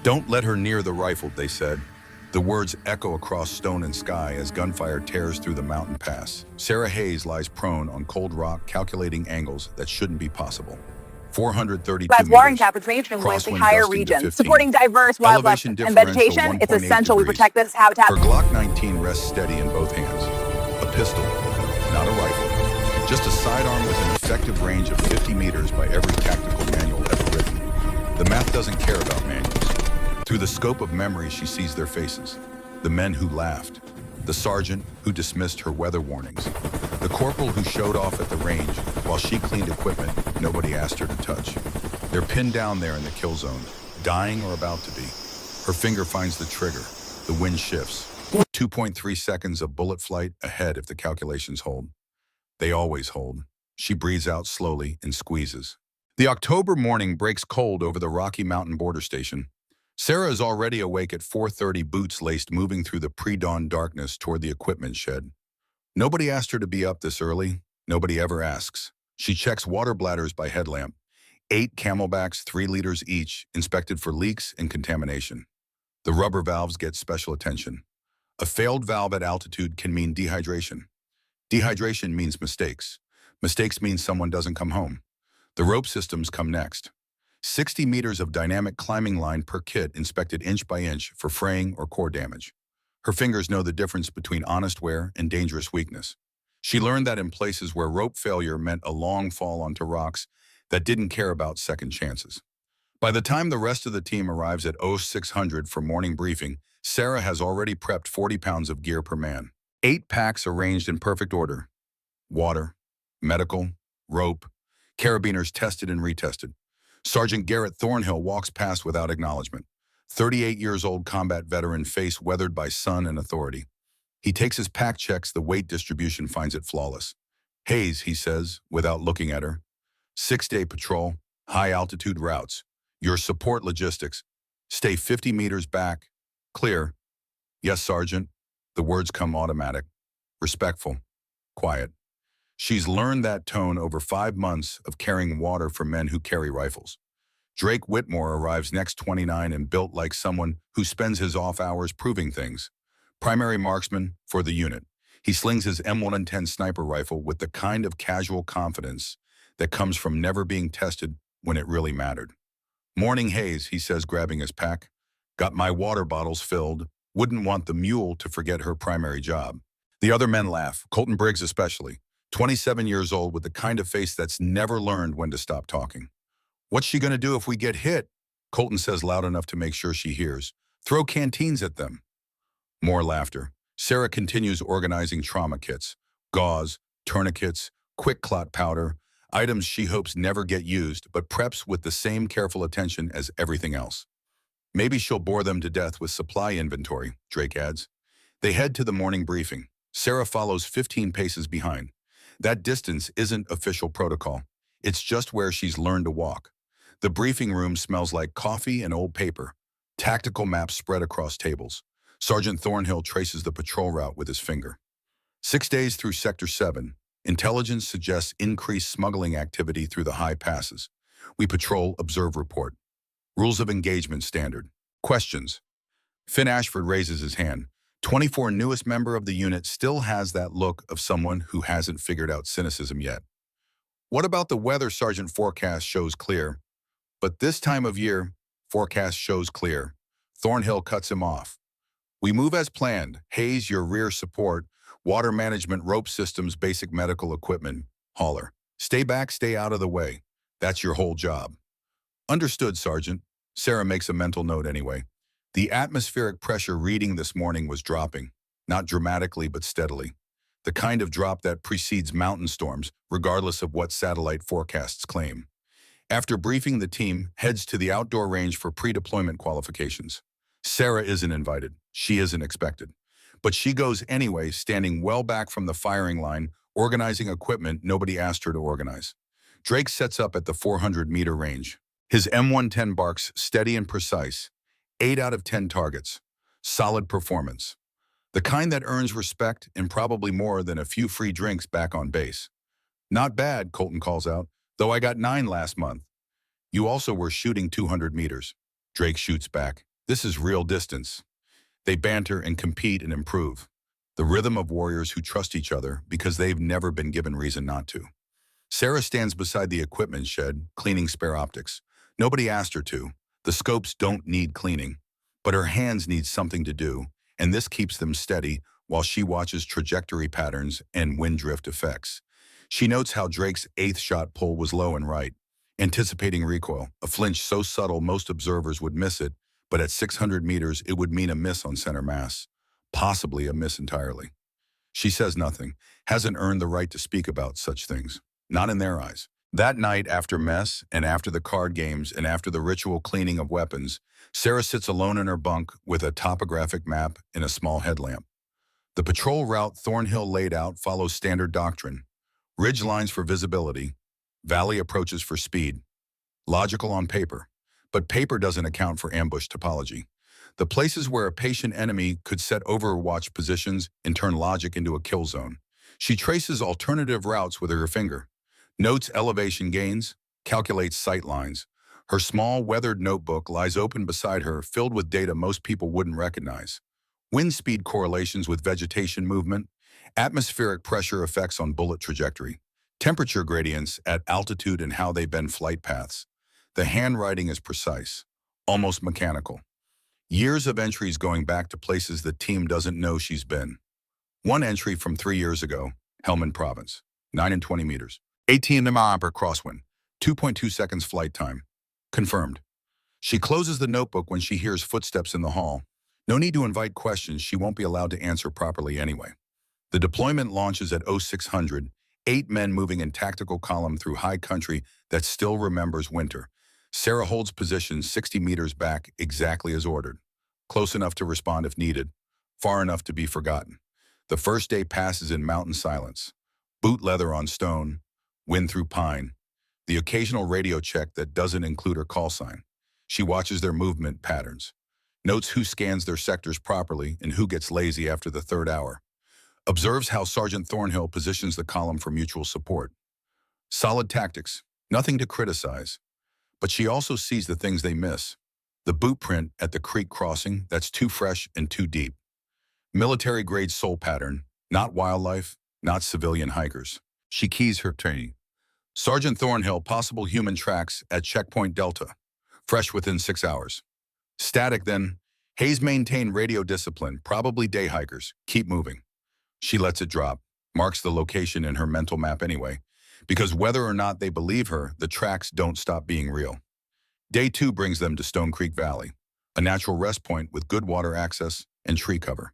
Don't let her near the rifle, they said. The words echo across stone and sky as gunfire tears through the mountain pass. Sarah Hayes lies prone on cold rock, calculating angles that shouldn't be possible. 432 As watering meters. temperatures influence the Crosswind higher gusting to regions, 15. supporting diverse wildlife Elevation and differential vegetation, it's 1.8 essential we degrees. protect this habitat. Her Glock 19 rests steady in both hands. A pistol, not a rifle. Just a sidearm with an effective range of 50 meters by every tactical manual ever written. The math doesn't care about manuals. Through the scope of memory, she sees their faces. The men who laughed. The sergeant who dismissed her weather warnings. The corporal who showed off at the range while she cleaned equipment nobody asked her to touch. They're pinned down there in the kill zone, dying or about to be. Her finger finds the trigger. The wind shifts. 2.3 seconds of bullet flight ahead if the calculations hold. They always hold. She breathes out slowly and squeezes. The October morning breaks cold over the Rocky Mountain border station. Sarah is already awake at 4:30, boots laced, moving through the pre-dawn darkness toward the equipment shed. Nobody asked her to be up this early. Nobody ever asks. She checks water bladders by headlamp. 8 Camelbacks, 3 liters each, inspected for leaks and contamination. The rubber valves get special attention. A failed valve at altitude can mean dehydration. Dehydration means mistakes. Mistakes mean someone doesn't come home. The rope systems come next. 60 meters of dynamic climbing line per kit, inspected inch by inch for fraying or core damage. Her fingers know the difference between honest wear and dangerous weakness. She learned that in places where rope failure meant a long fall onto rocks that didn't care about second chances. By the time the rest of the team arrives at 0600 for morning briefing, Sarah has already prepped 40 pounds of gear per man. 8 packs arranged in perfect order. Water, medical, rope, carabiners tested and retested. Sergeant Garrett Thornhill walks past without acknowledgement. 38 years old combat veteran, face weathered by sun and authority. He takes his pack checks, the weight distribution finds it flawless. Hayes, he says, without looking at her. 6-day patrol, high altitude routes. Your support logistics. Stay 50 meters back. Clear. Yes, Sergeant. The words come automatic. Respectful. Quiet. She's learned that tone over 5 months of carrying water for men who carry rifles. Drake Whitmore arrives next, 29 and built like someone who spends his off hours proving things. Primary marksman for the unit. He slings his M110 sniper rifle with the kind of casual confidence that comes from never being tested when it really mattered. Morning, Hayes, he says, grabbing his pack. Got my water bottles filled. Wouldn't want the mule to forget her primary job. The other men laugh, Colton Briggs especially. 27 years old with the kind of face that's never learned when to stop talking. What's she gonna do if we get hit? Colton says loud enough to make sure she hears. Throw canteens at them. More laughter. Sarah continues organizing trauma kits. Gauze, tourniquets, quick clot powder, items she hopes never get used, but preps with the same careful attention as everything else. Maybe she'll bore them to death with supply inventory, Drake adds. They head to the morning briefing. Sarah follows 15 paces behind. That distance isn't official protocol. It's just where she's learned to walk. The briefing room smells like coffee and old paper. Tactical maps spread across tables. Sergeant Thornhill traces the patrol route with his finger. 6 days through Sector 7. Intelligence suggests increased smuggling activity through the high passes. We patrol, observe, report. Rules of engagement standard. Questions. Finn Ashford raises his hand. 24, newest member of the unit, still has that look of someone who hasn't figured out cynicism yet. What about the weather? Sergeant, forecast shows clear. But this time of year, forecast shows clear. Thornhill cuts him off. We move as planned. Hayes, your rear support. Water management, rope systems, basic medical equipment. Hauler. Stay back, stay out of the way. That's your whole job. Understood, Sergeant. Sarah makes a mental note anyway. The atmospheric pressure reading this morning was dropping, not dramatically but steadily. The kind of drop that precedes mountain storms, regardless of what satellite forecasts claim. After briefing, the team heads to the outdoor range for pre-deployment qualifications. Sarah isn't invited. She isn't expected. But she goes anyway, standing well back from the firing line, organizing equipment nobody asked her to organize. Drake sets up at the 400-meter range. His M110 barks steady and precise. 8 out of 10 targets. Solid performance. The kind that earns respect and probably more than a few free drinks back on base. Not bad, Colton calls out, though I got 9 last month. You also were shooting 200 meters. Drake shoots back. This is real distance. They banter and compete and improve. The rhythm of warriors who trust each other because they've never been given reason not to. Sarah stands beside the equipment shed, cleaning spare optics. Nobody asked her to. The scopes don't need cleaning, but her hands need something to do, and this keeps them steady while she watches trajectory patterns and wind drift effects. She notes how Drake's eighth shot pull was low and right, anticipating recoil, a flinch so subtle most observers would miss it, but at 600 meters it would mean a miss on center mass, possibly a miss entirely. She says nothing, hasn't earned the right to speak about such things. Not in their eyes. That night, after mess, and after the card games, and after the ritual cleaning of weapons, Sarah sits alone in her bunk with a topographic map and a small headlamp. The patrol route Thornhill laid out follows standard doctrine. Ridge lines for visibility, valley approaches for speed. Logical on paper, but paper doesn't account for ambush topology. The places where a patient enemy could set overwatch positions and turn logic into a kill zone. She traces alternative routes with her finger. Notes elevation gains, calculates sight lines. Her small, weathered notebook lies open beside her, filled with data most people wouldn't recognize. Wind speed correlations with vegetation movement, atmospheric pressure effects on bullet trajectory, temperature gradients at altitude and how they bend flight paths. The handwriting is precise, almost mechanical. Years of entries going back to places the team doesn't know she's been. One entry from 3 years ago, Helmand Province, 9 and 20 meters. 18 mile per crosswind, 2.2 seconds flight time. Confirmed. She closes the notebook when she hears footsteps in the hall. No need to invite questions she won't be allowed to answer properly anyway. The deployment launches at 0600, 8 men moving in tactical column through high country that still remembers winter. Sarah holds position 60 meters back exactly as ordered. Close enough to respond if needed, far enough to be forgotten. The first day passes in mountain silence. Boot leather on stone, wind through pine, the occasional radio check that doesn't include her call sign. She watches their movement patterns, notes who scans their sectors properly and who gets lazy after the third hour, observes how Sergeant Thornhill positions the column for mutual support. Solid tactics, nothing to criticize, but she also sees the things they miss. The boot print at the creek crossing that's too fresh and too deep. Military-grade sole pattern, not wildlife, not civilian hikers. She keys her training. Sergeant Thornhill, possible human tracks at checkpoint Delta. Fresh within 6 hours. Static then. Hayes maintained radio discipline, probably day hikers. Keep moving. She lets it drop. Marks the location in her mental map anyway. Because whether or not they believe her, the tracks don't stop being real. Day 2 brings them to Stone Creek Valley, a natural rest point with good water access and tree cover.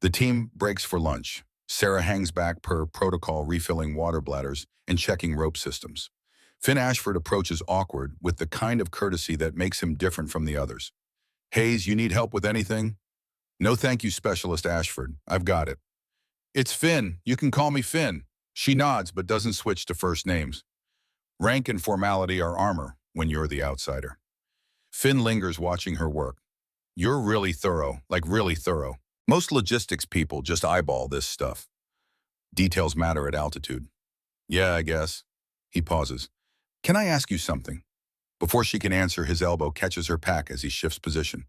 The team breaks for lunch. Sarah hangs back per protocol, refilling water bladders and checking rope systems. Finn Ashford approaches awkward with the kind of courtesy that makes him different from the others. Hayes, you need help with anything? No thank you, Specialist Ashford. I've got it. It's Finn. You can call me Finn. She nods but doesn't switch to first names. Rank and formality are armor when you're the outsider. Finn lingers watching her work. You're really thorough, like really thorough. Most logistics people just eyeball this stuff. Details matter at altitude. Yeah, I guess. He pauses. Can I ask you something? Before she can answer, his elbow catches her pack as he shifts position.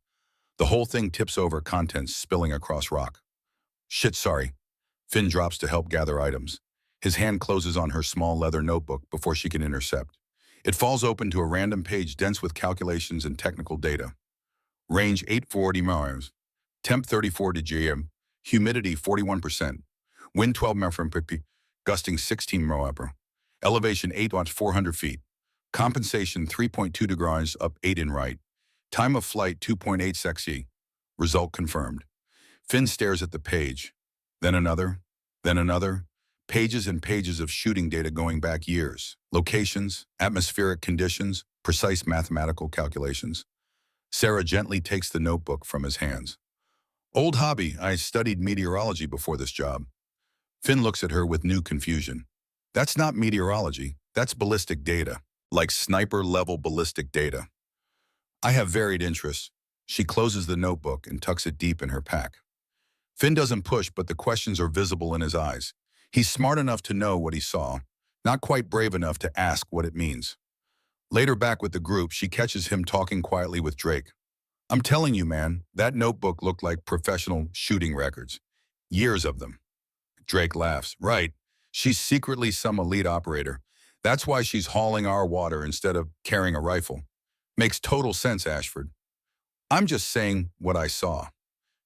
The whole thing tips over, contents spilling across rock. Shit, sorry. Finn drops to help gather items. His hand closes on her small leather notebook before she can intercept. It falls open to a random page dense with calculations and technical data. Range 840 miles. Temp 34 degm. Humidity 41%. Wind 12 mph. Gusting 16 mph. Elevation 8 watts 400 feet. Compensation 3.2 degrees up 8 in right. Time of flight 2.8 sexy. Result confirmed. Finn stares at the page. Then another. Then another. Pages and pages of shooting data going back years. Locations, atmospheric conditions, precise mathematical calculations. Sarah gently takes the notebook from his hands. Old hobby, I studied meteorology before this job. Finn looks at her with new confusion. That's not meteorology, that's ballistic data, like sniper-level ballistic data. I have varied interests. She closes the notebook and tucks it deep in her pack. Finn doesn't push, but the questions are visible in his eyes. He's smart enough to know what he saw, not quite brave enough to ask what it means. Later back with the group, she catches him talking quietly with Drake. I'm telling you, man, that notebook looked like professional shooting records. Years of them. Drake laughs. Right. She's secretly some elite operator. That's why she's hauling our water instead of carrying a rifle. Makes total sense, Ashford. I'm just saying what I saw.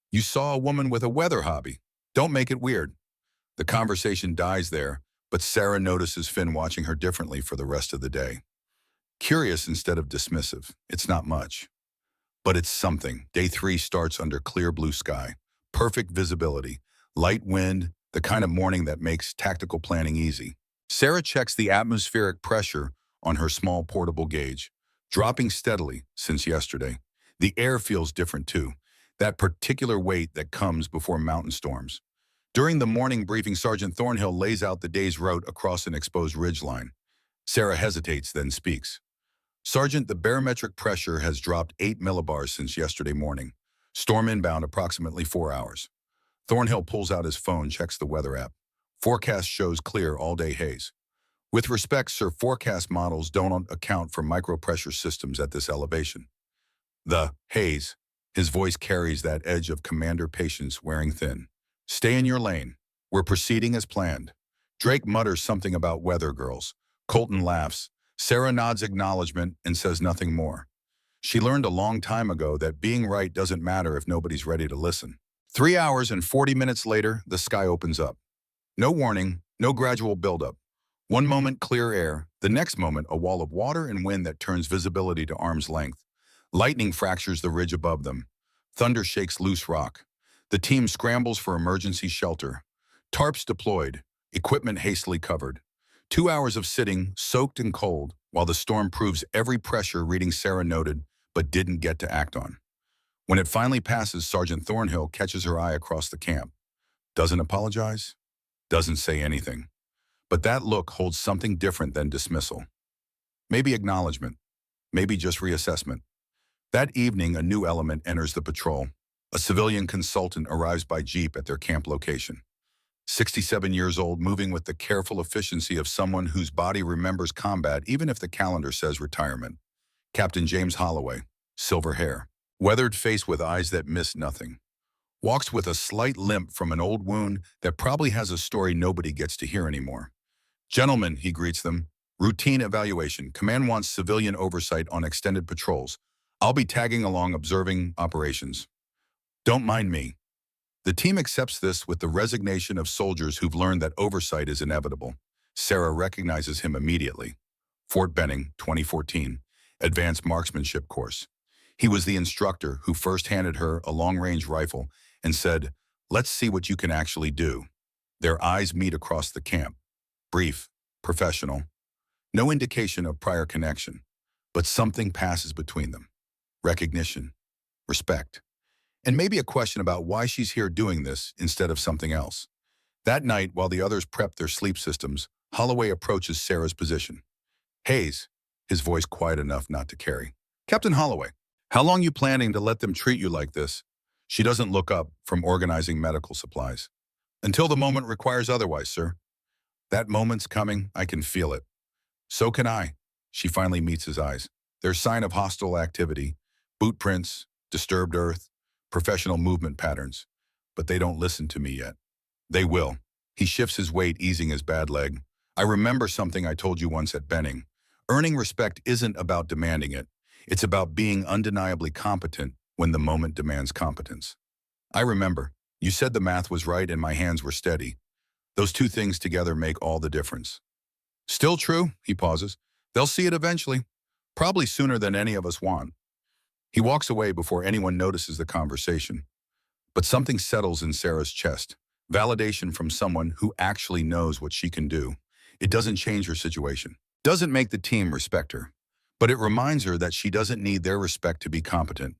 You saw a woman with a weather hobby. Don't make it weird. The conversation dies there, but Sarah notices Finn watching her differently for the rest of the day. Curious instead of dismissive. It's not much. But it's something. Day 3 starts under clear blue sky. Perfect visibility. Light wind, the kind of morning that makes tactical planning easy. Sarah checks the atmospheric pressure on her small portable gauge, dropping steadily since yesterday. The air feels different too, that particular weight that comes before mountain storms. During the morning briefing, Sergeant Thornhill lays out the day's route across an exposed ridgeline. Sarah hesitates, then speaks. Sergeant, the barometric pressure has dropped 8 millibars since yesterday morning. Storm inbound approximately 4 hours. Thornhill pulls out his phone, checks the weather app. Forecast shows clear all-day haze. With respect, sir, forecast models don't account for micropressure systems at this elevation. The haze. His voice carries that edge of commander patience wearing thin. Stay in your lane. We're proceeding as planned. Drake mutters something about weather girls. Colton laughs. Sarah nods acknowledgement and says nothing more. She learned a long time ago that being right doesn't matter if nobody's ready to listen. 3 hours and 40 minutes later, the sky opens up. No warning, no gradual buildup. One moment, clear air. The next moment, a wall of water and wind that turns visibility to arm's length. Lightning fractures the ridge above them. Thunder shakes loose rock. The team scrambles for emergency shelter. Tarps deployed, equipment hastily covered. 2 hours of sitting, soaked and cold, while the storm proves every pressure reading Sarah noted, but didn't get to act on. When it finally passes, Sergeant Thornhill catches her eye across the camp. Doesn't apologize, doesn't say anything. But that look holds something different than dismissal. Maybe acknowledgement, maybe just reassessment. That evening, a new element enters the patrol. A civilian consultant arrives by jeep at their camp location. 67 years old, moving with the careful efficiency of someone whose body remembers combat even if the calendar says retirement. Captain James Holloway, silver hair, weathered face with eyes that miss nothing. Walks with a slight limp from an old wound that probably has a story nobody gets to hear anymore. Gentlemen, he greets them. Routine evaluation. Command wants civilian oversight on extended patrols. I'll be tagging along observing operations. Don't mind me. The team accepts this with the resignation of soldiers who've learned that oversight is inevitable. Sarah recognizes him immediately. Fort Benning, 2014, Advanced Marksmanship Course. He was the instructor who first handed her a long-range rifle and said, "Let's see what you can actually do." Their eyes meet across the camp. Brief, professional. No indication of prior connection, but something passes between them. Recognition, respect, and maybe a question about why she's here doing this instead of something else. That night, while the others prep their sleep systems, Holloway approaches Sarah's position. Hayes, his voice quiet enough not to carry. Captain Holloway, how long you planning to let them treat you like this? She doesn't look up from organizing medical supplies. Until the moment requires otherwise, sir. That moment's coming, I can feel it. So can I. She finally meets his eyes. There's sign of hostile activity, boot prints, disturbed earth, professional movement patterns. But they don't listen to me yet. They will. He shifts his weight, easing his bad leg. I remember something I told you once at Benning. Earning respect isn't about demanding it. It's about being undeniably competent when the moment demands competence. I remember. You said the math was right and my hands were steady. Those two things together make all the difference. Still true, he pauses. They'll see it eventually. Probably sooner than any of us want. He walks away before anyone notices the conversation. But something settles in Sarah's chest. Validation from someone who actually knows what she can do. It doesn't change her situation. Doesn't make the team respect her. But it reminds her that she doesn't need their respect to be competent,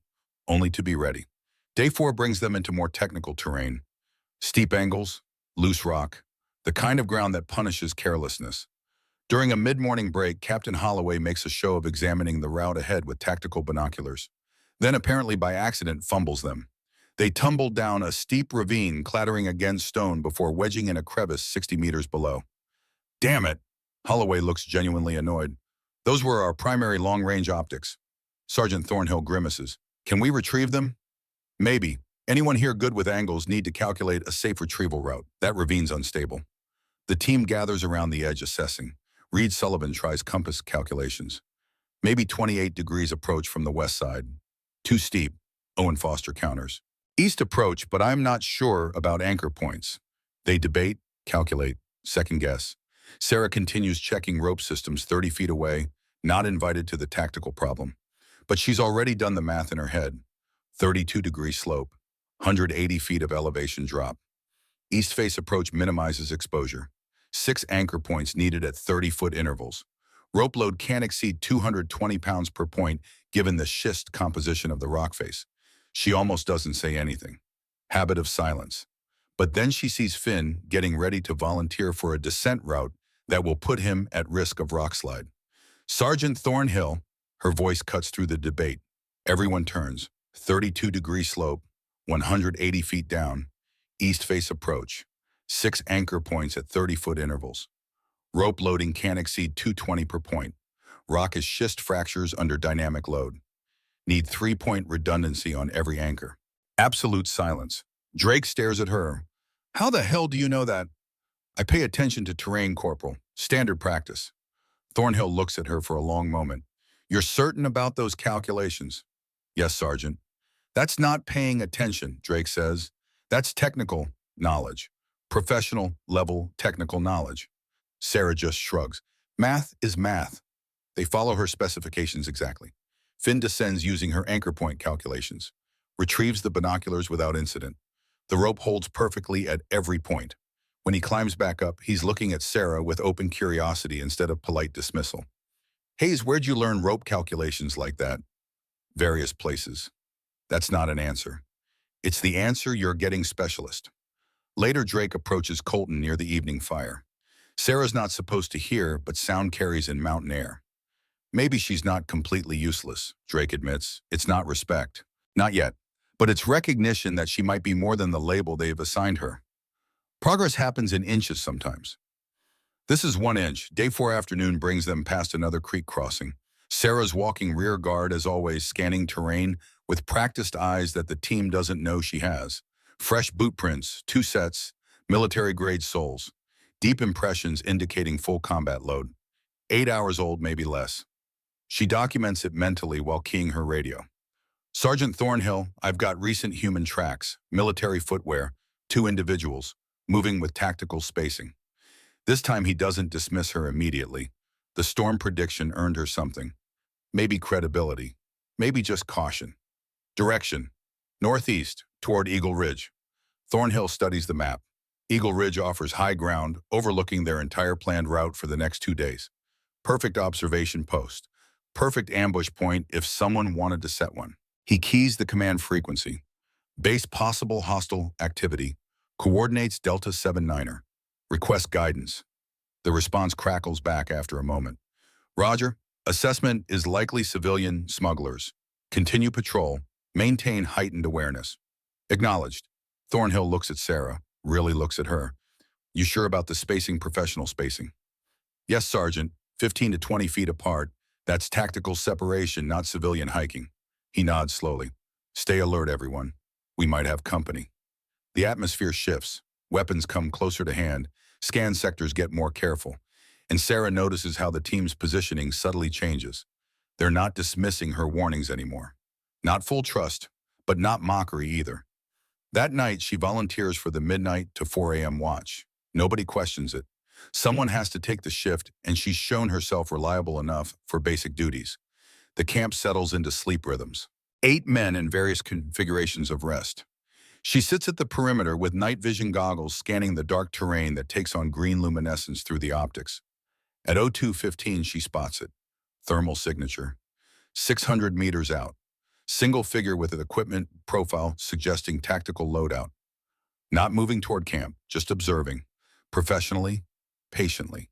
only to be ready. Day 4 brings them into more technical terrain. Steep angles, loose rock, the kind of ground that punishes carelessness. During a mid-morning break, Captain Holloway makes a show of examining the route ahead with tactical binoculars. Then, apparently by accident, fumbles them. They tumble down a steep ravine, clattering against stone before wedging in a crevice 60 meters below. Damn it! Holloway looks genuinely annoyed. Those were our primary long-range optics. Sergeant Thornhill grimaces. Can we retrieve them? Maybe. Anyone here good with angles need to calculate a safe retrieval route. That ravine's unstable. The team gathers around the edge assessing. Reed Sullivan tries compass calculations. Maybe 28 degrees approach from the west side. Too steep, Owen Foster counters. East approach, but I'm not sure about anchor points. They debate, calculate, second guess. Sarah continues checking rope systems 30 feet away, not invited to the tactical problem. But she's already done the math in her head. 32-degree slope, 180 feet of elevation drop. East face approach minimizes exposure. 6 anchor points needed at 30-foot intervals. Rope load can't exceed 220 pounds per point given the schist composition of the rock face. She almost doesn't say anything. Habit of silence. But then she sees Finn getting ready to volunteer for a descent route that will put him at risk of rockslide. Sergeant Thornhill, her voice cuts through the debate. Everyone turns. 32-degree slope, 180 feet down, east face approach, 6 anchor points at 30-foot intervals. Rope loading can't exceed 220 per point. Rock is schist fractures under dynamic load. Need 3-point redundancy on every anchor. Absolute silence. Drake stares at her. How the hell do you know that? I pay attention to terrain, Corporal. Standard practice. Thornhill looks at her for a long moment. You're certain about those calculations? Yes, Sergeant. That's not paying attention, Drake says. That's technical knowledge. Professional level technical knowledge. Sarah just shrugs. Math is math. They follow her specifications exactly. Finn descends using her anchor point calculations. Retrieves the binoculars without incident. The rope holds perfectly at every point. When he climbs back up, he's looking at Sarah with open curiosity instead of polite dismissal. Hayes, where'd you learn rope calculations like that? Various places. That's not an answer. It's the answer you're getting, specialist. Later, Drake approaches Colton near the evening fire. Sarah's not supposed to hear, but sound carries in mountain air. Maybe she's not completely useless, Drake admits. It's not respect. Not yet. But it's recognition that she might be more than the label they've assigned her. Progress happens in inches sometimes. This is 1 inch. Day 4 afternoon brings them past another creek crossing. Sarah's walking rear guard as always, scanning terrain with practiced eyes that the team doesn't know she has. Fresh boot prints, 2 sets, military-grade soles. Deep impressions indicating full combat load. 8 hours old, maybe less. She documents it mentally while keying her radio. Sergeant Thornhill, I've got recent human tracks, military footwear, 2 individuals, moving with tactical spacing. This time he doesn't dismiss her immediately. The storm prediction earned her something. Maybe credibility. Maybe just caution. Direction. Northeast, toward Eagle Ridge. Thornhill studies the map. Eagle Ridge offers high ground, overlooking their entire planned route for the next 2 days. Perfect observation post. Perfect ambush point if someone wanted to set one. He keys the command frequency. Base possible hostile activity. Coordinates Delta 79er. Request guidance. The response crackles back after a moment. Roger. Assessment is likely civilian smugglers. Continue patrol. Maintain heightened awareness. Acknowledged. Thornhill looks at Sarah. Really looks at her. You sure about the spacing, professional spacing? Yes, Sergeant. 15 to 20 feet apart. That's tactical separation, not civilian hiking. He nods slowly. Stay alert, everyone. We might have company. The atmosphere shifts. Weapons come closer to hand. Scan sectors get more careful. And Sarah notices how the team's positioning subtly changes. They're not dismissing her warnings anymore. Not full trust, but not mockery either. That night, she volunteers for the midnight to 4 a.m. watch. Nobody questions it. Someone has to take the shift, and she's shown herself reliable enough for basic duties. The camp settles into sleep rhythms. 8 men in various configurations of rest. She sits at the perimeter with night vision goggles scanning the dark terrain that takes on green luminescence through the optics. At 02:15, she spots it. Thermal signature. 600 meters out. Single figure with an equipment profile suggesting tactical loadout. Not moving toward camp, just observing. Professionally, patiently.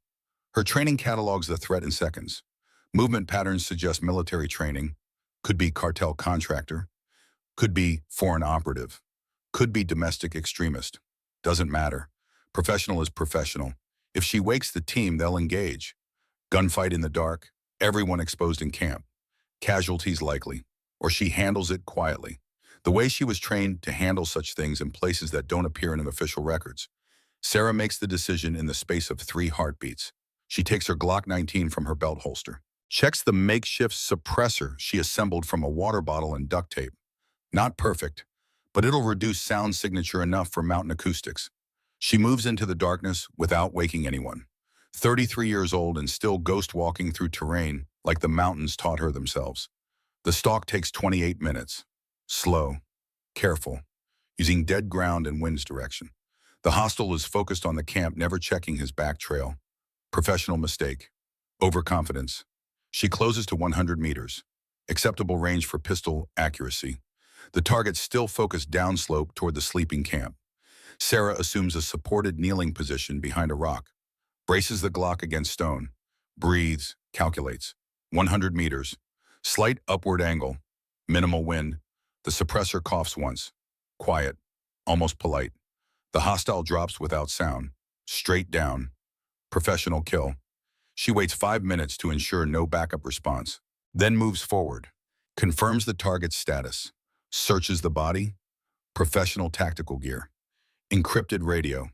Her training catalogs the threat in seconds. Movement patterns suggest military training. Could be cartel contractor. Could be foreign operative. Could be domestic extremist. Doesn't matter. Professional is professional. If she wakes the team, they'll engage. Gunfight in the dark. Everyone exposed in camp. Casualties likely. or she handles it quietly. The way she was trained to handle such things in places that don't appear in official records. Sarah makes the decision in the space of 3 heartbeats. She takes her Glock 19 from her belt holster, checks the makeshift suppressor she assembled from a water bottle and duct tape. Not perfect, but it'll reduce sound signature enough for mountain acoustics. She moves into the darkness without waking anyone. 33 years old and still ghost walking through terrain like the mountains taught her themselves. The stalk takes 28 minutes. Slow, careful, using dead ground and wind's direction. The hostile is focused on the camp, never checking his back trail. Professional mistake. Overconfidence. She closes to 100 meters. Acceptable range for pistol accuracy. The target still focused downslope toward the sleeping camp. Sarah assumes a supported kneeling position behind a rock. Braces the Glock against stone. Breathes, calculates. 100 meters. Slight upward angle. Minimal wind. The suppressor coughs once. Quiet. Almost polite. The hostile drops without sound. Straight down. Professional kill. She waits 5 minutes to ensure no backup response. Then moves forward. Confirms the target's status. Searches the body. Professional tactical gear. Encrypted radio.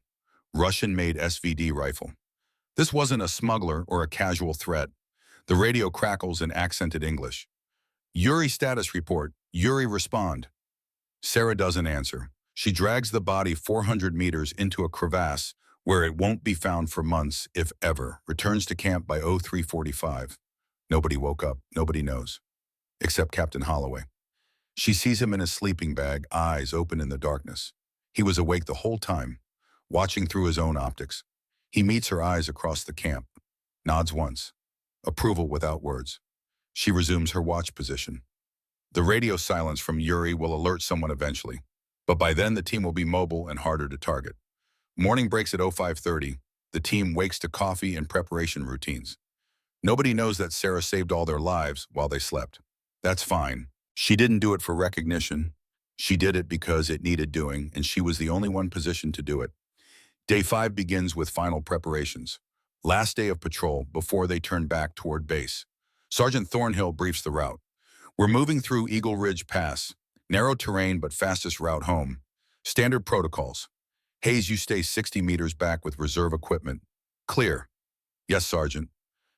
Russian-made SVD rifle. This wasn't a smuggler or a casual threat. The radio crackles in accented English. Yuri status report. Yuri respond. Sarah doesn't answer. She drags the body 400 meters into a crevasse where it won't be found for months, if ever. Returns to camp by 03:45. Nobody woke up. Nobody knows. Except Captain Holloway. She sees him in his sleeping bag, eyes open in the darkness. He was awake the whole time, watching through his own optics. He meets her eyes across the camp. Nods once. Approval without words. She resumes her watch position. The radio silence from Yuri will alert someone eventually, but by then the team will be mobile and harder to target. Morning breaks at 05:30. The team wakes to coffee and preparation routines. Nobody knows that Sarah saved all their lives while they slept. That's fine. She didn't do it for recognition. She did it because it needed doing, and she was the only one positioned to do it. Day 5 begins with final preparations. Last day of patrol before they turn back toward base. Sergeant Thornhill briefs the route. We're moving through Eagle Ridge Pass. Narrow terrain but fastest route home. Standard protocols. Hayes, you stay 60 meters back with reserve equipment. Clear. Yes, Sergeant.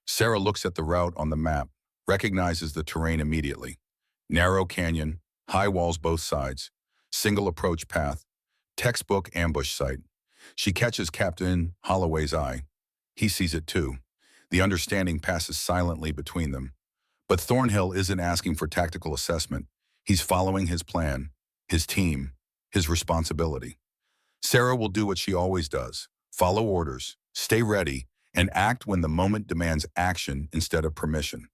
Sarah looks at the route on the map, recognizes the terrain immediately. Narrow canyon, high walls both sides, single approach path, textbook ambush site. She catches Captain Holloway's eye. He sees it too. The understanding passes silently between them. But Thornhill isn't asking for tactical assessment. He's following his plan, his team, his responsibility. Sarah will do what she always does. Follow orders, stay ready, and act when the moment demands action instead of permission.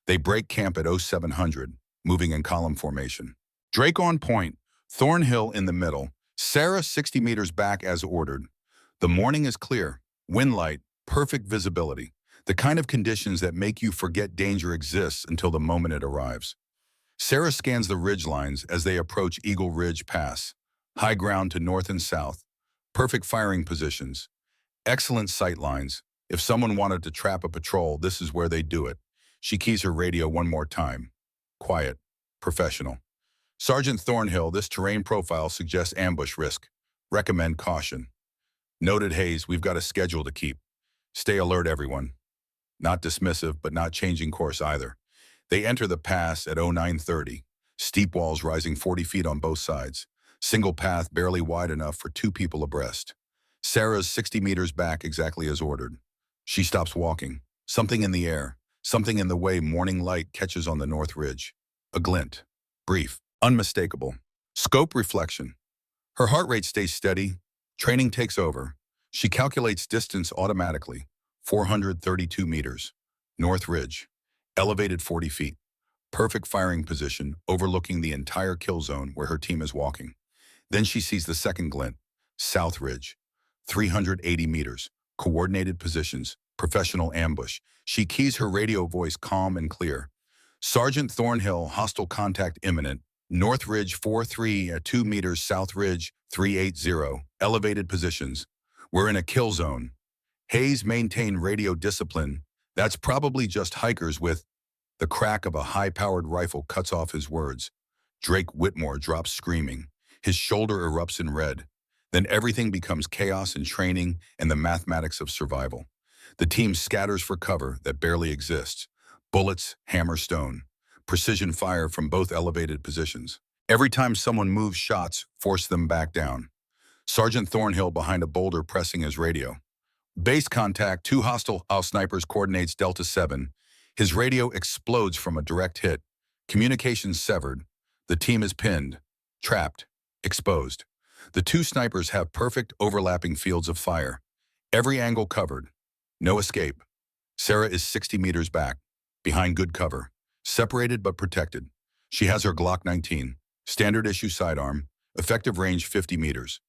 They break camp at 0700, moving in column formation. Drake on point, Thornhill in the middle, Sarah 60 meters back as ordered. The morning is clear, wind light, perfect visibility, the kind of conditions that make you forget danger exists until the moment it arrives. Sarah scans the ridge lines as they approach Eagle Ridge Pass. High ground to north and south. Perfect firing positions. Excellent sight lines. If someone wanted to trap a patrol, this is where they'd do it. She keys her radio one more time. Quiet. Professional. Sergeant Thornhill, this terrain profile suggests ambush risk. Recommend caution. Noted, Hayes, we've got a schedule to keep. Stay alert, everyone. Not dismissive, but not changing course either. They enter the pass at 0930. Steep walls rising 40 feet on both sides. Single path barely wide enough for 2 people abreast. Sarah's 60 meters back exactly as ordered. She stops walking. Something in the air. Something in the way morning light catches on the north ridge. A glint. Brief. Unmistakable. Scope reflection. Her heart rate stays steady. Training takes over. She calculates distance automatically. 432 meters. North ridge. Elevated 40 feet. Perfect firing position overlooking the entire kill zone where her team is walking. Then she sees the second glint. South ridge. 380 meters. Coordinated positions. Professional ambush. She keys her radio voice calm and clear. Sergeant Thornhill, hostile contact imminent. North ridge 432 meters. South ridge 380. Elevated positions. We're in a kill zone. Hayes, maintain radio discipline. That's probably just hikers with The crack of a high-powered rifle cuts off his words. Drake Whitmore drops screaming. His shoulder erupts in red. Then everything becomes chaos in training and the mathematics of survival. The team scatters for cover that barely exists. Bullets hammer stone. Precision fire from both elevated positions. Every time someone moves, shots force them back down. Sergeant Thornhill behind a boulder pressing his radio. Base contact, two hostile snipers coordinates Delta 7. His radio explodes from a direct hit. Communications severed. The team is pinned, trapped, exposed. The two snipers have perfect overlapping fields of fire. Every angle covered. No escape. Sarah is 60 meters back, behind good cover. Separated but protected. She has her Glock 19, standard issue sidearm, effective range 50 meters.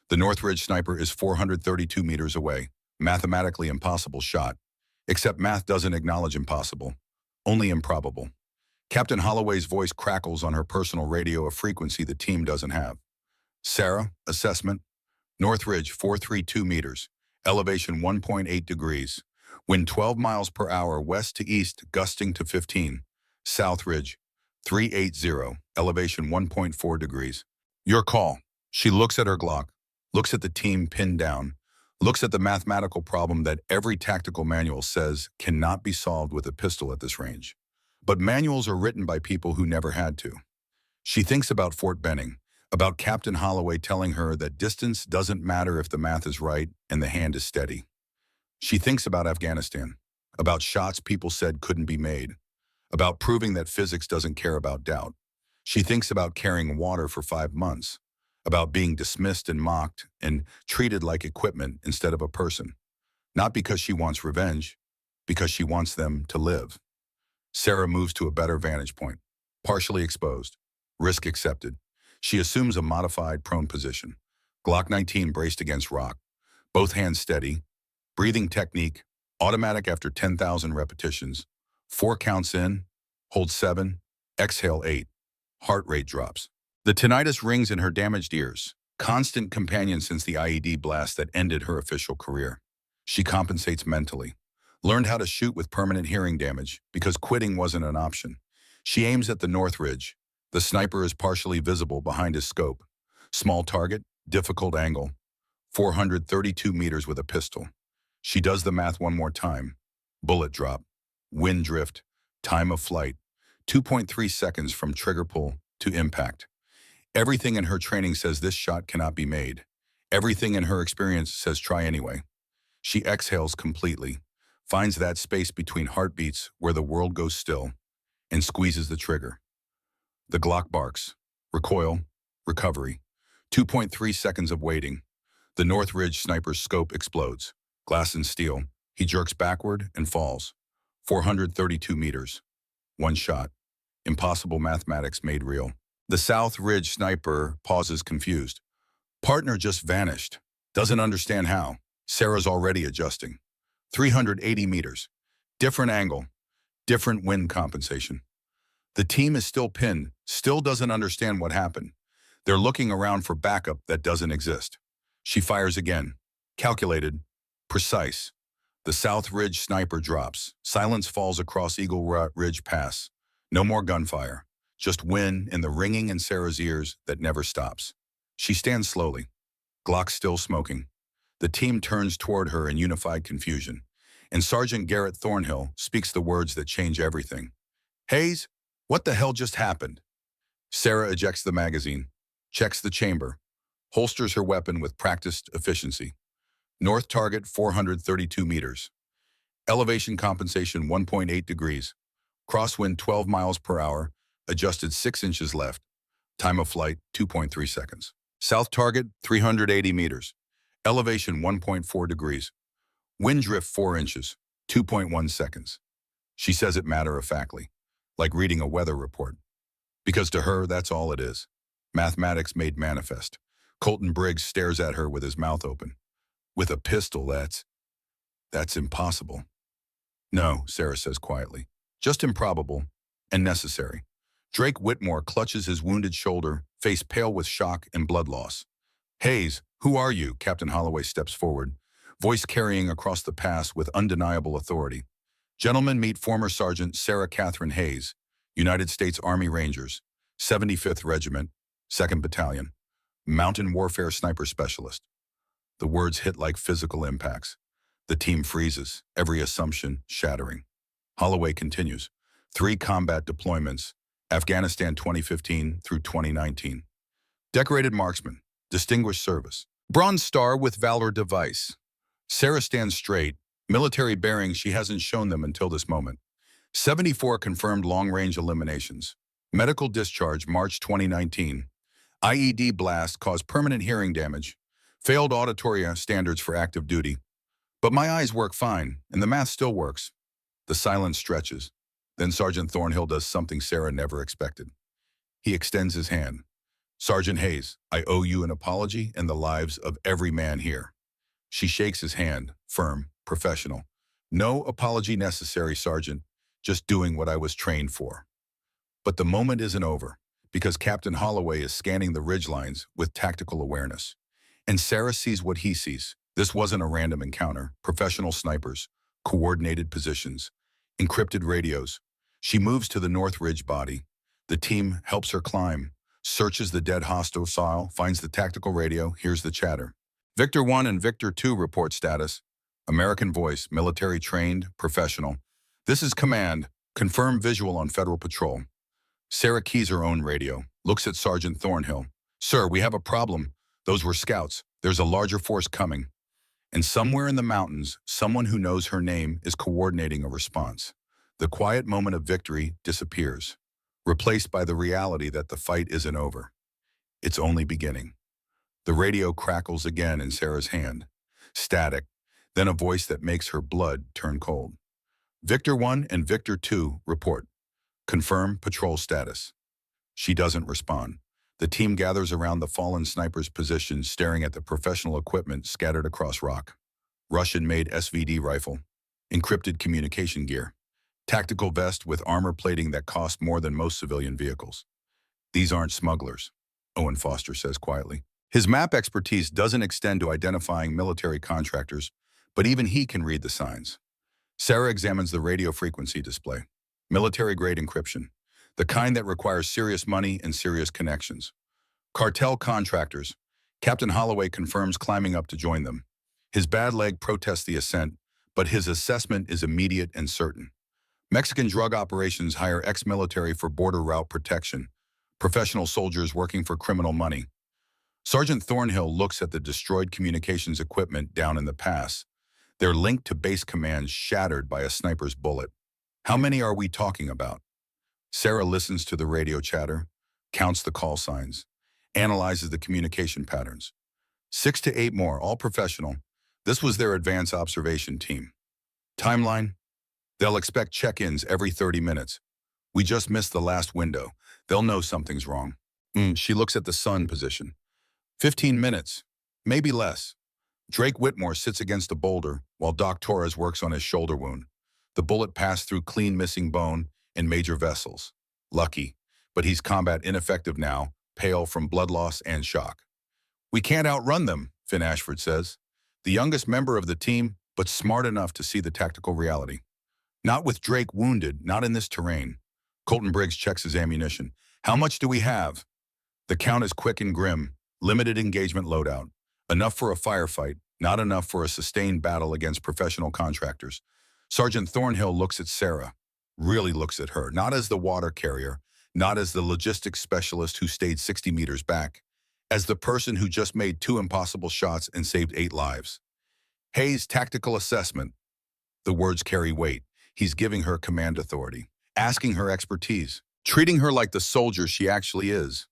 The Northridge sniper is 432 meters away. Mathematically impossible shot. Except math doesn't acknowledge impossible, only improbable. Captain Holloway's voice crackles on her personal radio, a frequency the team doesn't have. Sarah, assessment. Northridge 432 meters, elevation 1.8 degrees. Wind 12 miles per hour west to east, gusting to 15. South Ridge 380, elevation 1.4 degrees. Your call. She looks at her Glock, looks at the team pinned down, looks at the mathematical problem that every tactical manual says cannot be solved with a pistol at this range. But manuals are written by people who never had to. She thinks about Fort Benning, about Captain Holloway telling her that distance doesn't matter if the math is right and the hand is steady. She thinks about Afghanistan, about shots people said couldn't be made, about proving that physics doesn't care about doubt. She thinks about carrying water for 5 months, about being dismissed and mocked and treated like equipment instead of a person. Not because she wants revenge, because she wants them to live. Sarah moves to a better vantage point, partially exposed, risk accepted. She assumes a modified prone position. Glock 19 braced against rock, both hands steady, breathing technique, automatic after 10,000 repetitions. 4 counts in, hold 7, exhale 8, heart rate drops. The tinnitus rings in her damaged ears, constant companion since the IED blast that ended her official career. She compensates mentally, learned how to shoot with permanent hearing damage because quitting wasn't an option. She aims at the North Ridge. The sniper is partially visible behind his scope. Small target, difficult angle, 432 meters with a pistol. She does the math one more time. Bullet drop, wind drift, time of flight, 2.3 seconds from trigger pull to impact. Everything in her training says this shot cannot be made. Everything in her experience says try anyway. She exhales completely, finds that space between heartbeats where the world goes still, and squeezes the trigger. The Glock barks. Recoil. Recovery. 2.3 seconds of waiting. The Northridge sniper's scope explodes. Glass and steel. He jerks backward and falls. 432 meters. One shot. Impossible mathematics made real. The South Ridge sniper pauses confused. Partner just vanished. Doesn't understand how. Sarah's already adjusting. 380 meters. Different angle. Different wind compensation. The team is still pinned, still doesn't understand what happened. They're looking around for backup that doesn't exist. She fires again. Calculated. Precise. The South Ridge sniper drops. Silence falls across Eagle Ridge Pass. No more gunfire. Just wind and the ringing in Sarah's ears that never stops. She stands slowly. Glock still smoking. The team turns toward her in unified confusion. And Sergeant Garrett Thornhill speaks the words that change everything. Hayes, what the hell just happened? Sarah ejects the magazine, checks the chamber, holsters her weapon with practiced efficiency. North target 432 meters. Elevation compensation 1.8 degrees. Crosswind 12 miles per hour, adjusted 6 inches left. Time of flight 2.3 seconds. South target 380 meters. Elevation 1.4 degrees. Wind drift 4 inches, 2.1 seconds. She says it matter-of-factly, like reading a weather report. Because to her, that's all it is. Mathematics made manifest. Colton Briggs stares at her with his mouth open. With a pistol, that's impossible. No, Sarah says quietly. Just improbable and necessary. Drake Whitmore clutches his wounded shoulder, face pale with shock and blood loss. Hayes, who are you? Captain Holloway steps forward, voice carrying across the pass with undeniable authority. Gentlemen, meet former Sergeant Sarah Catherine Hayes, United States Army Rangers, 75th Regiment, 2nd Battalion, Mountain Warfare Sniper Specialist. The words hit like physical impacts. The team freezes, every assumption shattering. Holloway continues. 3 combat deployments, Afghanistan 2015 through 2019. Decorated marksman, distinguished service. Bronze Star with Valor device. Sarah stands straight, military bearings she hasn't shown them until this moment. 74 confirmed long-range eliminations. Medical discharge March 2019. IED blast caused permanent hearing damage. Failed auditory standards for active duty. But my eyes work fine, and the math still works. The silence stretches. Then Sergeant Thornhill does something Sarah never expected. He extends his hand. Sergeant Hayes, I owe you an apology and the lives of every man here. She shakes his hand, firm, professional. No apology necessary, Sergeant. Just doing what I was trained for. But the moment isn't over, because Captain Holloway is scanning the ridgelines with tactical awareness. And Sarah sees what he sees. This wasn't a random encounter. Professional snipers, coordinated positions, encrypted radios. She moves to the North Ridge body. The team helps her climb, searches the dead hostile, finds the tactical radio, hears the chatter. Victor 1 and Victor 2 report status. American voice, military trained, professional. This is command. Confirm visual on Federal patrol. Sarah keys her own radio, looks at Sergeant Thornhill. Sir, we have a problem. Those were scouts. There's a larger force coming. And somewhere in the mountains, someone who knows her name is coordinating a response. The quiet moment of victory disappears, replaced by the reality that the fight isn't over. It's only beginning. The radio crackles again in Sarah's hand. Static, then a voice that makes her blood turn cold. Victor 1 and Victor 2 report. Confirm patrol status. She doesn't respond. The team gathers around the fallen sniper's position, staring at the professional equipment scattered across rock. Russian-made SVD rifle, encrypted communication gear, tactical vest with armor plating that cost more than most civilian vehicles. These aren't smugglers, Owen Foster says quietly. His map expertise doesn't extend to identifying military contractors, but even he can read the signs. Sarah examines the radio frequency display. Military-grade encryption, the kind that requires serious money and serious connections. Cartel contractors. Captain Holloway confirms climbing up to join them. His bad leg protests the ascent, but his assessment is immediate and certain. Mexican drug operations hire ex-military for border route protection, professional soldiers working for criminal money. Sergeant Thornhill looks at the destroyed communications equipment down in the pass. They're linked to base commands shattered by a sniper's bullet. How many are we talking about? Sarah listens to the radio chatter, counts the call signs, analyzes the communication patterns. 6 to 8 more, all professional. This was their advance observation team. Timeline? They'll expect check-ins every 30 minutes. We just missed the last window. They'll know something's wrong. She looks at the sun position. 15 minutes, maybe less. Drake Whitmore sits against a boulder while Doc Torres works on his shoulder wound. The bullet passed through clean missing bone and major vessels. Lucky, but he's combat ineffective now, pale from blood loss and shock. We can't outrun them, Finn Ashford says. The youngest member of the team, but smart enough to see the tactical reality. Not with Drake wounded, not in this terrain. Colton Briggs checks his ammunition. How much do we have? The count is quick and grim. Limited engagement loadout. Enough for a firefight, not enough for a sustained battle against professional contractors. Sergeant Thornhill looks at Sarah, really looks at her, not as the water carrier, not as the logistics specialist who stayed 60 meters back, as the person who just made 2 impossible shots and saved 8 lives. Hayes' tactical assessment. The words carry weight. He's giving her command authority, asking her expertise, treating her like the soldier she actually is.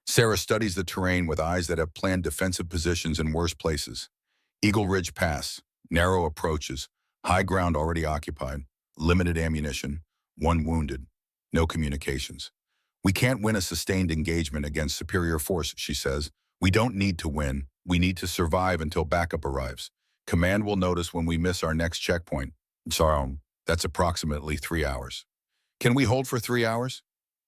Sarah studies the terrain with eyes that have planned defensive positions in worse places. Eagle Ridge Pass, narrow approaches, high ground already occupied, limited ammunition, 1 wounded, no communications. We can't win a sustained engagement against superior force, she says. We don't need to win. We need to survive until backup arrives. Command will notice when we miss our next checkpoint. Sorry, that's approximately 3 hours. Can we hold for 3 hours?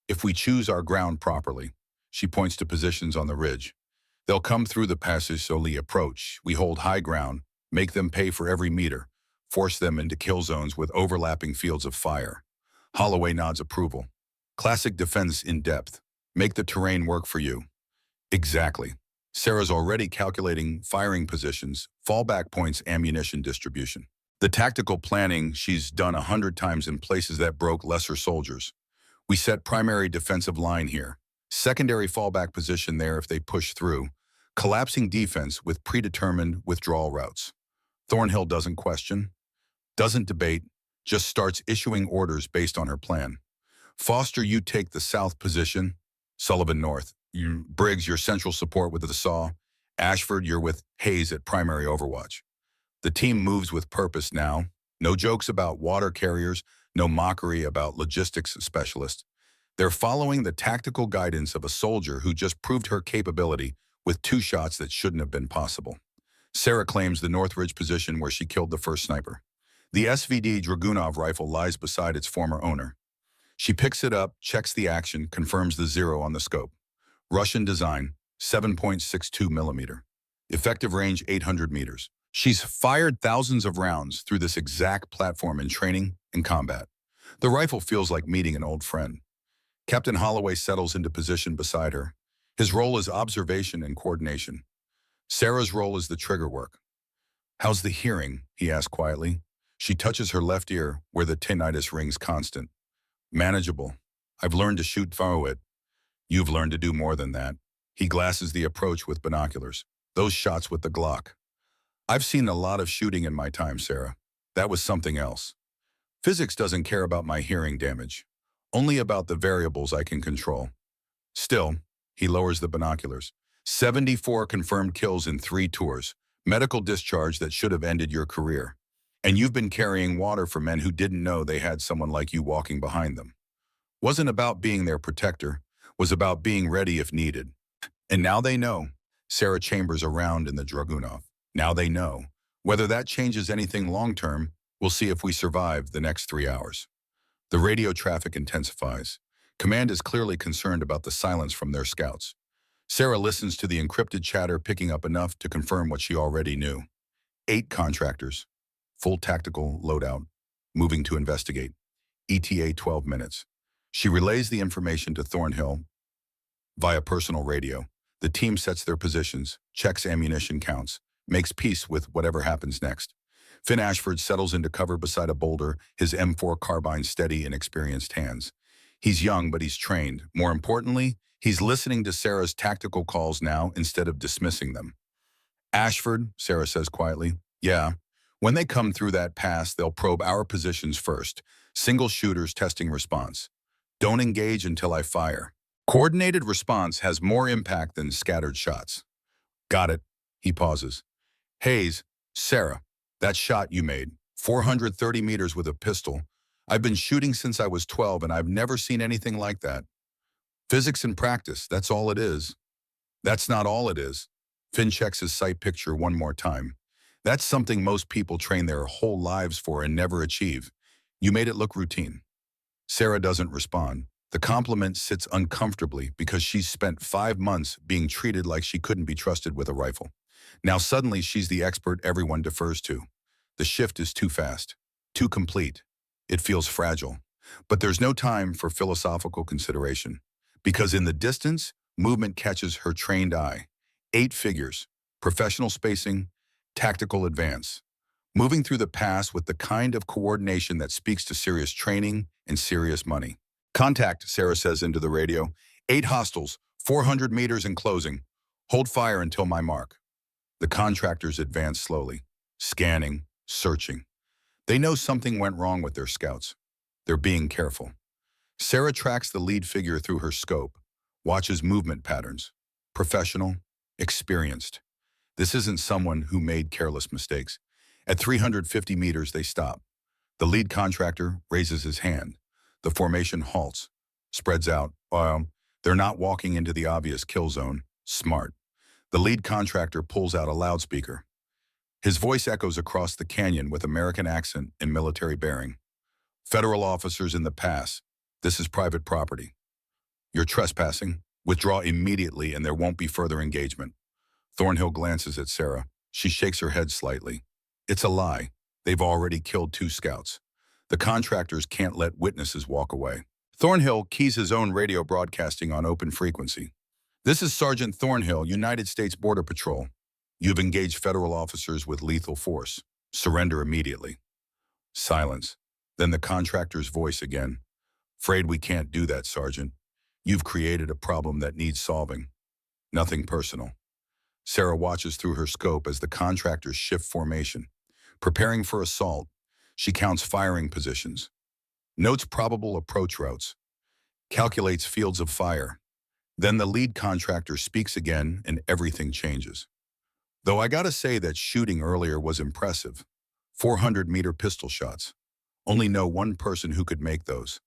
If we choose our ground properly. She points to positions on the ridge. They'll come through the passage slowly approach. We hold high ground, make them pay for every meter. Force them into kill zones with overlapping fields of fire. Holloway nods approval. Classic defense in depth. Make the terrain work for you. Exactly. Sarah's already calculating firing positions, fallback points, ammunition distribution. The tactical planning she's done 100 times in places that broke lesser soldiers. We set primary defensive line here. Secondary fallback position there if they push through. Collapsing defense with predetermined withdrawal routes. Thornhill doesn't question, doesn't debate, just starts issuing orders based on her plan. Foster, you take the south position. Sullivan north. Briggs, your central support with the SAW. Ashford, you're with Hayes at primary overwatch. The team moves with purpose now. No jokes about water carriers, no mockery about logistics specialists. They're following the tactical guidance of a soldier who just proved her capability with 2 shots that shouldn't have been possible. Sarah claims the Northridge position where she killed the first sniper. The SVD Dragunov rifle lies beside its former owner. She picks it up, checks the action, confirms the 0 on the scope. Russian design, 7.62 millimeter. Effective range 800 meters. She's fired thousands of rounds through this exact platform in training and combat. The rifle feels like meeting an old friend. Captain Holloway settles into position beside her. His role is observation and coordination. Sarah's role is the trigger work. How's the hearing? He asks quietly. She touches her left ear where the tinnitus rings constant. Manageable. I've learned to shoot through it. You've learned to do more than that. He glasses the approach with binoculars. Those shots with the Glock. I've seen a lot of shooting in my time, Sarah. That was something else. Physics doesn't care about my hearing damage. Only about the variables I can control. Still, he lowers the binoculars. 74 confirmed kills in 3 tours. Medical discharge that should have ended your career. And you've been carrying water for men who didn't know they had someone like you walking behind them. Wasn't about being their protector. Was about being ready if needed. And now they know. Sarah chambers around in the Dragunov. Now they know. Whether that changes anything long-term, we'll see if we survive the next 3 hours. The radio traffic intensifies. Command is clearly concerned about the silence from their scouts. Sarah listens to the encrypted chatter, picking up enough to confirm what she already knew. 8 contractors. Full tactical loadout. Moving to investigate. ETA 12 minutes. She relays the information to Thornhill via personal radio. The team sets their positions, checks ammunition counts, makes peace with whatever happens next. Finn Ashford settles into cover beside a boulder, his M4 carbine steady in experienced hands. He's young, but he's trained. More importantly, he's listening to Sarah's tactical calls now instead of dismissing them. Ashford, Sarah says quietly, yeah. When they come through that pass, they'll probe our positions first. Single shooters testing response. Don't engage until I fire. Coordinated response has more impact than scattered shots. Got it. He pauses. Hayes, Sarah, that shot you made, 430 meters with a pistol. I've been shooting since I was 12 and I've never seen anything like that. Physics and practice, that's all it is. That's not all it is. Finn checks his sight picture one more time. That's something most people train their whole lives for and never achieve. You made it look routine. Sarah doesn't respond. The compliment sits uncomfortably because she's spent 5 months being treated like she couldn't be trusted with a rifle. Now suddenly she's the expert everyone defers to. The shift is too fast, too complete. It feels fragile. But there's no time for philosophical consideration. Because in the distance, movement catches her trained eye. 8 figures, professional spacing, tactical advance. Moving through the pass with the kind of coordination that speaks to serious training and serious money. Contact, Sarah says into the radio. 8 hostiles, 400 meters in closing. Hold fire until my mark. The contractors advance slowly, scanning, searching. They know something went wrong with their scouts. They're being careful. Sarah tracks the lead figure through her scope, watches movement patterns. Professional, experienced. This isn't someone who made careless mistakes. At 350 meters, they stop. The lead contractor raises his hand. The formation halts, spreads out. They're not walking into the obvious kill zone. Smart. The lead contractor pulls out a loudspeaker. His voice echoes across the canyon with American accent and military bearing. Federal officers in the pass. This is private property. You're trespassing. Withdraw immediately and there won't be further engagement. Thornhill glances at Sarah. She shakes her head slightly. It's a lie. They've already killed 2 scouts. The contractors can't let witnesses walk away. Thornhill keys his own radio broadcasting on open frequency. This is Sergeant Thornhill, United States Border Patrol. You've engaged federal officers with lethal force. Surrender immediately. Silence. Then the contractor's voice again. Afraid we can't do that, Sergeant. You've created a problem that needs solving. Nothing personal. Sarah watches through her scope as the contractors shift formation. Preparing for assault, she counts firing positions. Notes probable approach routes. Calculates fields of fire. Then the lead contractor speaks again and everything changes. Though I gotta say that shooting earlier was impressive. 400-meter pistol shots. Only know one person who could make those.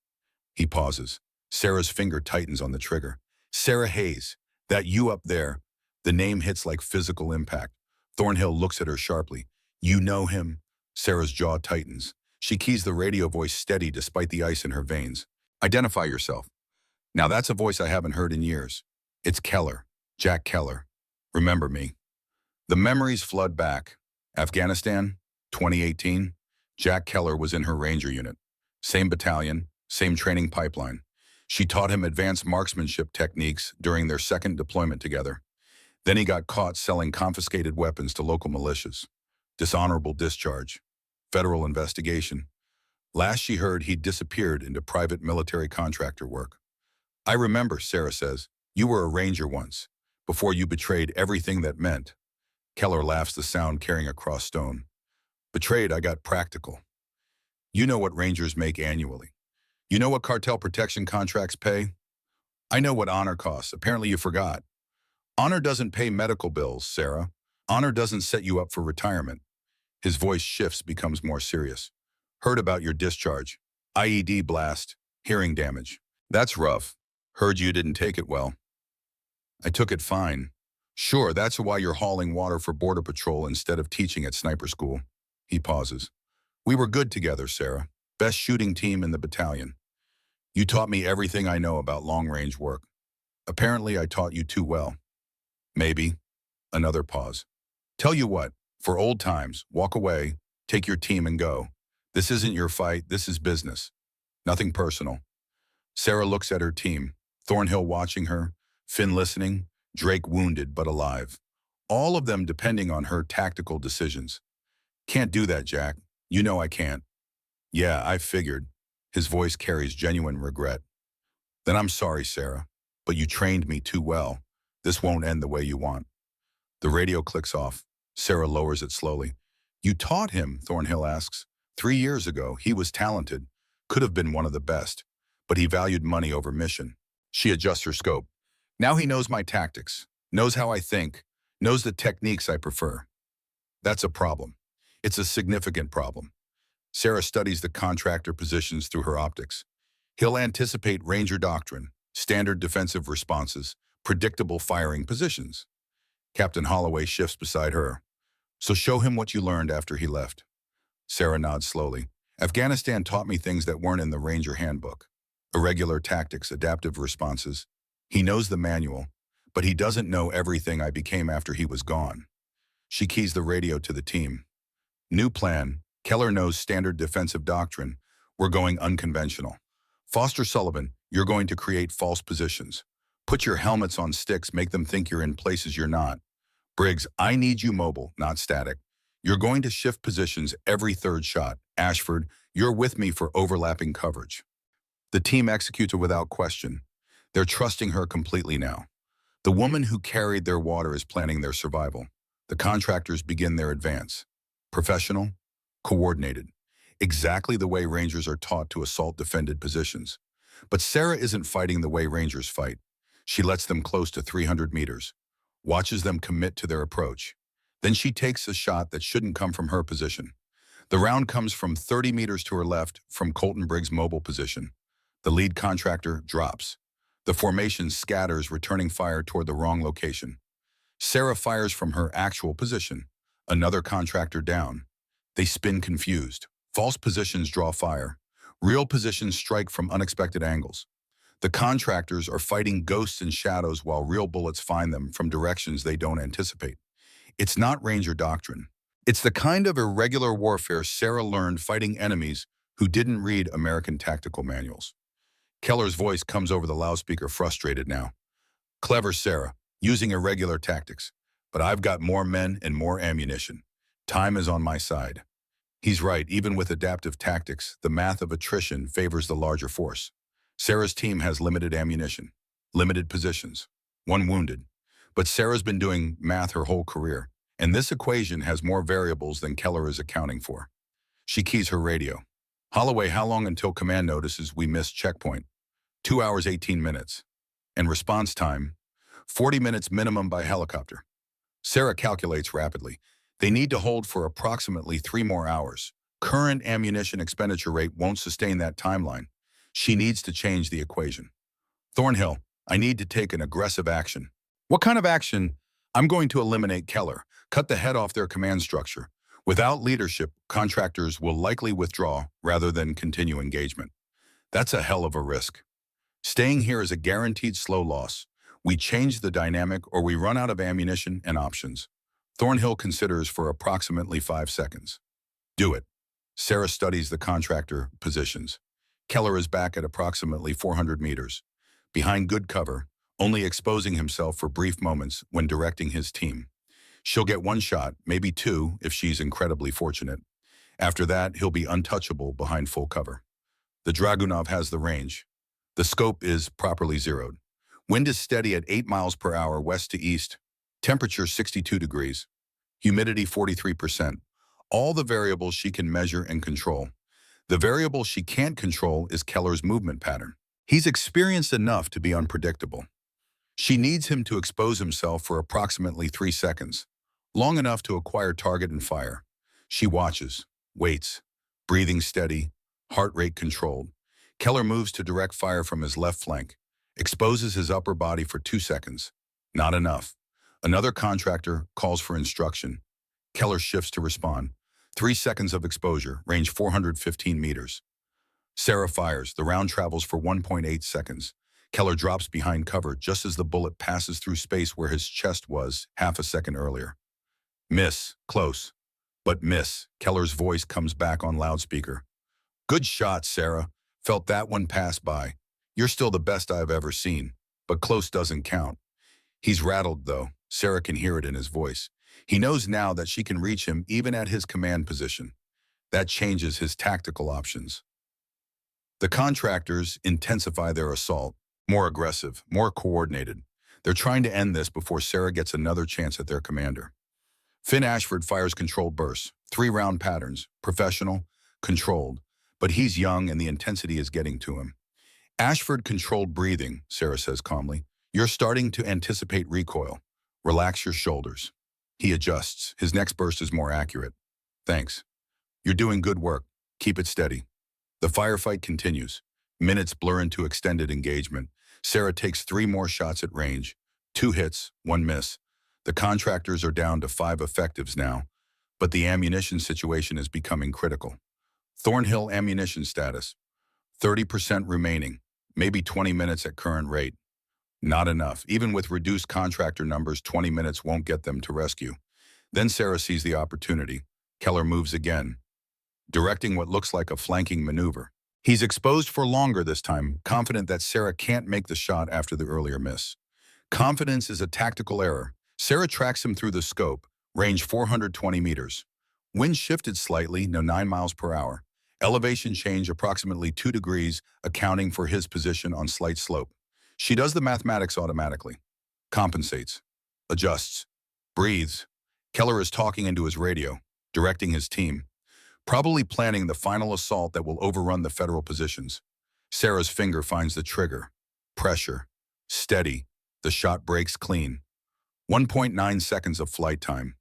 He pauses. Sarah's finger tightens on the trigger. Sarah Hayes, that you up there. The name hits like physical impact. Thornhill looks at her sharply. You know him? Sarah's jaw tightens. She keys the radio voice steady despite the ice in her veins. Identify yourself. Now that's a voice I haven't heard in years. It's Keller. Jack Keller. Remember me. The memories flood back. Afghanistan, 2018. Jack Keller was in her Ranger unit. Same battalion, same training pipeline. She taught him advanced marksmanship techniques during their second deployment together. Then he got caught selling confiscated weapons to local militias. Dishonorable discharge. Federal investigation. Last she heard, he'd disappeared into private military contractor work. I remember, Sarah says. You were a Ranger once, before you betrayed everything that meant. Keller laughs, the sound carrying across stone. Betrayed, I got practical. You know what Rangers make annually. You know what cartel protection contracts pay? I know what honor costs. Apparently you forgot. Honor doesn't pay medical bills, Sarah. Honor doesn't set you up for retirement. His voice shifts, becomes more serious. Heard about your discharge. IED blast. Hearing damage. That's rough. Heard you didn't take it well. I took it fine. Sure, that's why you're hauling water for Border Patrol instead of teaching at sniper school. He pauses. We were good together, Sarah. Best shooting team in the battalion. You taught me everything I know about long-range work. Apparently, I taught you too well. Maybe. Another pause. Tell you what, for old times, walk away, take your team and go. This isn't your fight, this is business. Nothing personal. Sarah looks at her team, Thornhill watching her, Finn listening, Drake wounded but alive. All of them depending on her tactical decisions. Can't do that, Jack. You know I can't. Yeah, I figured. His voice carries genuine regret. Then I'm sorry, Sarah, but you trained me too well. This won't end the way you want. The radio clicks off. Sarah lowers it slowly. You taught him, Thornhill asks. 3 years ago, he was talented, could have been one of the best, but he valued money over mission. She adjusts her scope. Now he knows my tactics, knows how I think, knows the techniques I prefer. That's a problem. It's a significant problem. Sarah studies the contractor positions through her optics. He'll anticipate Ranger doctrine, standard defensive responses, predictable firing positions. Captain Holloway shifts beside her. So show him what you learned after he left. Sarah nods slowly. Afghanistan taught me things that weren't in the Ranger handbook. Irregular tactics, adaptive responses. He knows the manual, but he doesn't know everything I became after he was gone. She keys the radio to the team. New plan. Keller knows standard defensive doctrine. We're going unconventional. Foster Sullivan, you're going to create false positions. Put your helmets on sticks, make them think you're in places you're not. Briggs, I need you mobile, not static. You're going to shift positions every third shot. Ashford, you're with me for overlapping coverage. The team executes her without question. They're trusting her completely now. The woman who carried their water is planning their survival. The contractors begin their advance. Professional, coordinated. Exactly the way Rangers are taught to assault defended positions. But Sarah isn't fighting the way Rangers fight. She lets them close to 300 meters, watches them commit to their approach. Then she takes a shot that shouldn't come from her position. The round comes from 30 meters to her left from Colton Briggs' mobile position. The lead contractor drops. The formation scatters, returning fire toward the wrong location. Sarah fires from her actual position. Another contractor down. They spin confused. False positions draw fire. Real positions strike from unexpected angles. The contractors are fighting ghosts and shadows while real bullets find them from directions they don't anticipate. It's not Ranger doctrine. It's the kind of irregular warfare Sarah learned fighting enemies who didn't read American tactical manuals. Keller's voice comes over the loudspeaker, frustrated now. Clever Sarah, using irregular tactics. But I've got more men and more ammunition. Time is on my side. He's right, even with adaptive tactics, the math of attrition favors the larger force. Sarah's team has limited ammunition, limited positions, one wounded. But Sarah's been doing math her whole career, and this equation has more variables than Keller is accounting for. She keys her radio. Holloway, how long until command notices we missed checkpoint? 2 hours, 18 minutes. And response time, 40 minutes minimum by helicopter. Sarah calculates rapidly. They need to hold for approximately 3 more hours. Current ammunition expenditure rate won't sustain that timeline. She needs to change the equation. Thornhill, I need to take an aggressive action. What kind of action? I'm going to eliminate Keller, cut the head off their command structure. Without leadership, contractors will likely withdraw rather than continue engagement. That's a hell of a risk. Staying here is a guaranteed slow loss. We change the dynamic or we run out of ammunition and options. Thornhill considers for approximately 5 seconds. Do it. Sarah studies the contractor positions. Keller is back at approximately 400 meters. Behind good cover, only exposing himself for brief moments when directing his team. She'll get 1 shot, maybe 2 if she's incredibly fortunate. After that, he'll be untouchable behind full cover. The Dragunov has the range. The scope is properly zeroed. Wind is steady at 8 miles per hour west to east. Temperature 62 degrees. Humidity 43%. All the variables she can measure and control. The variable she can't control is Keller's movement pattern. He's experienced enough to be unpredictable. She needs him to expose himself for approximately 3 seconds, long enough to acquire target and fire. She watches, waits, breathing steady, heart rate controlled. Keller moves to direct fire from his left flank, exposes his upper body for 2 seconds. Not enough. Another contractor calls for instruction. Keller shifts to respond. 3 seconds of exposure, range 415 meters. Sarah fires. The round travels for 1.8 seconds. Keller drops behind cover just as the bullet passes through space where his chest was half a second earlier. Miss. Close. But miss. Keller's voice comes back on loudspeaker. Good shot, Sarah. Felt that one pass by. You're still the best I've ever seen, but close doesn't count. He's rattled, though. Sarah can hear it in his voice. He knows now that she can reach him even at his command position. That changes his tactical options. The contractors intensify their assault, more aggressive, more coordinated. They're trying to end this before Sarah gets another chance at their commander. Finn Ashford fires controlled bursts, 3-round patterns, professional, controlled, but he's young and the intensity is getting to him. Ashford controlled breathing, Sarah says calmly. You're starting to anticipate recoil. Relax your shoulders. He adjusts. His next burst is more accurate. Thanks. You're doing good work. Keep it steady. The firefight continues. Minutes blur into extended engagement. Sarah takes 3 more shots at range. 2 hits, 1 miss. The contractors are down to 5 effectives now, but the ammunition situation is becoming critical. Thornhill ammunition status. 30% remaining, maybe 20 minutes at current rate. Not enough. Even with reduced contractor numbers, 20 minutes won't get them to rescue. Then Sarah sees the opportunity. Keller moves again, directing what looks like a flanking maneuver. He's exposed for longer this time, confident that Sarah can't make the shot after the earlier miss. Confidence is a tactical error. Sarah tracks him through the scope, range 420 meters. Wind shifted slightly, no 9 miles per hour. Elevation change approximately 2 degrees, accounting for his position on slight slope. She does the mathematics automatically. Compensates. Adjusts. Breathes. Keller is talking into his radio, directing his team, probably planning the final assault that will overrun the federal positions. Sarah's finger finds the trigger. Pressure. Steady. The shot breaks clean. 1.9 seconds of flight time.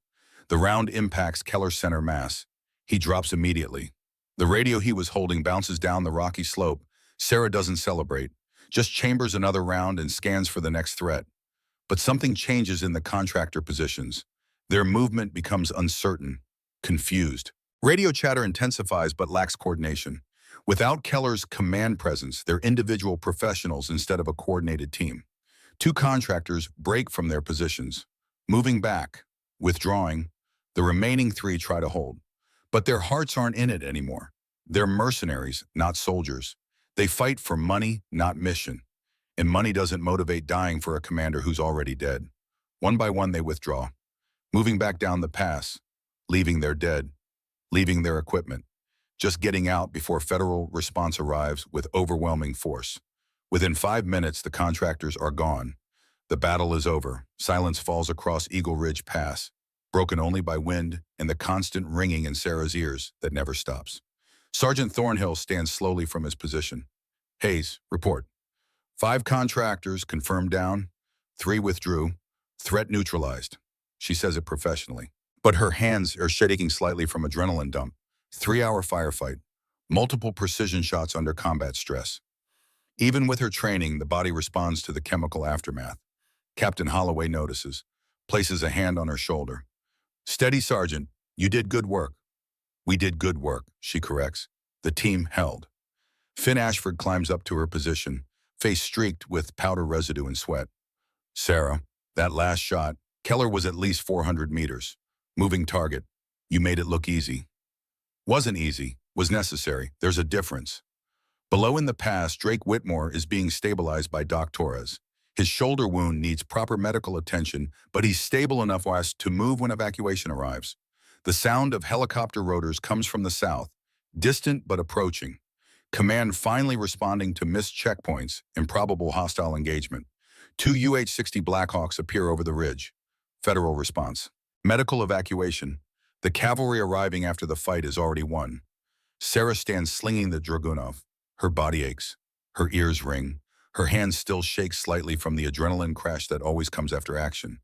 The round impacts Keller's center mass. He drops immediately. The radio he was holding bounces down the rocky slope. Sarah doesn't celebrate, just chambers another round and scans for the next threat. But something changes in the contractor positions. Their movement becomes uncertain, confused. Radio chatter intensifies but lacks coordination. Without Keller's command presence, they're individual professionals instead of a coordinated team. 2 contractors break from their positions, moving back, withdrawing, The remaining three try to hold. But their hearts aren't in it anymore. They're mercenaries, not soldiers. They fight for money, not mission. And money doesn't motivate dying for a commander who's already dead. One by one, they withdraw, moving back down the pass, leaving their dead, leaving their equipment, just getting out before federal response arrives with overwhelming force. Within 5 minutes, the contractors are gone. The battle is over. Silence falls across Eagle Ridge Pass, broken only by wind and the constant ringing in Sarah's ears that never stops. Sergeant Thornhill stands slowly from his position. Hayes, report. 5 contractors confirmed down, 3 withdrew, threat neutralized. She says it professionally. But her hands are shaking slightly from adrenaline dump. 3-hour firefight, multiple precision shots under combat stress. Even with her training, the body responds to the chemical aftermath. Captain Holloway notices, places a hand on her shoulder. Steady, Sergeant. You did good work. We did good work, she corrects. The team held. Finn Ashford climbs up to her position, face streaked with powder residue and sweat. Sarah, that last shot, Keller was at least 400 meters. Moving target. You made it look easy. Wasn't easy, was necessary. There's a difference. Below in the pass, Drake Whitmore is being stabilized by Doc Torres. His shoulder wound needs proper medical attention, but he's stable enough to move when evacuation arrives. The sound of helicopter rotors comes from the south, distant but approaching. Command finally responding to missed checkpoints and probable hostile engagement. 2 UH-60 Blackhawks appear over the ridge. Federal response. Medical evacuation. The cavalry arriving after the fight is already won. Sarah stands slinging the Dragunov. Her body aches. Her ears ring. Her hands still shake slightly from the adrenaline crash that always comes after action.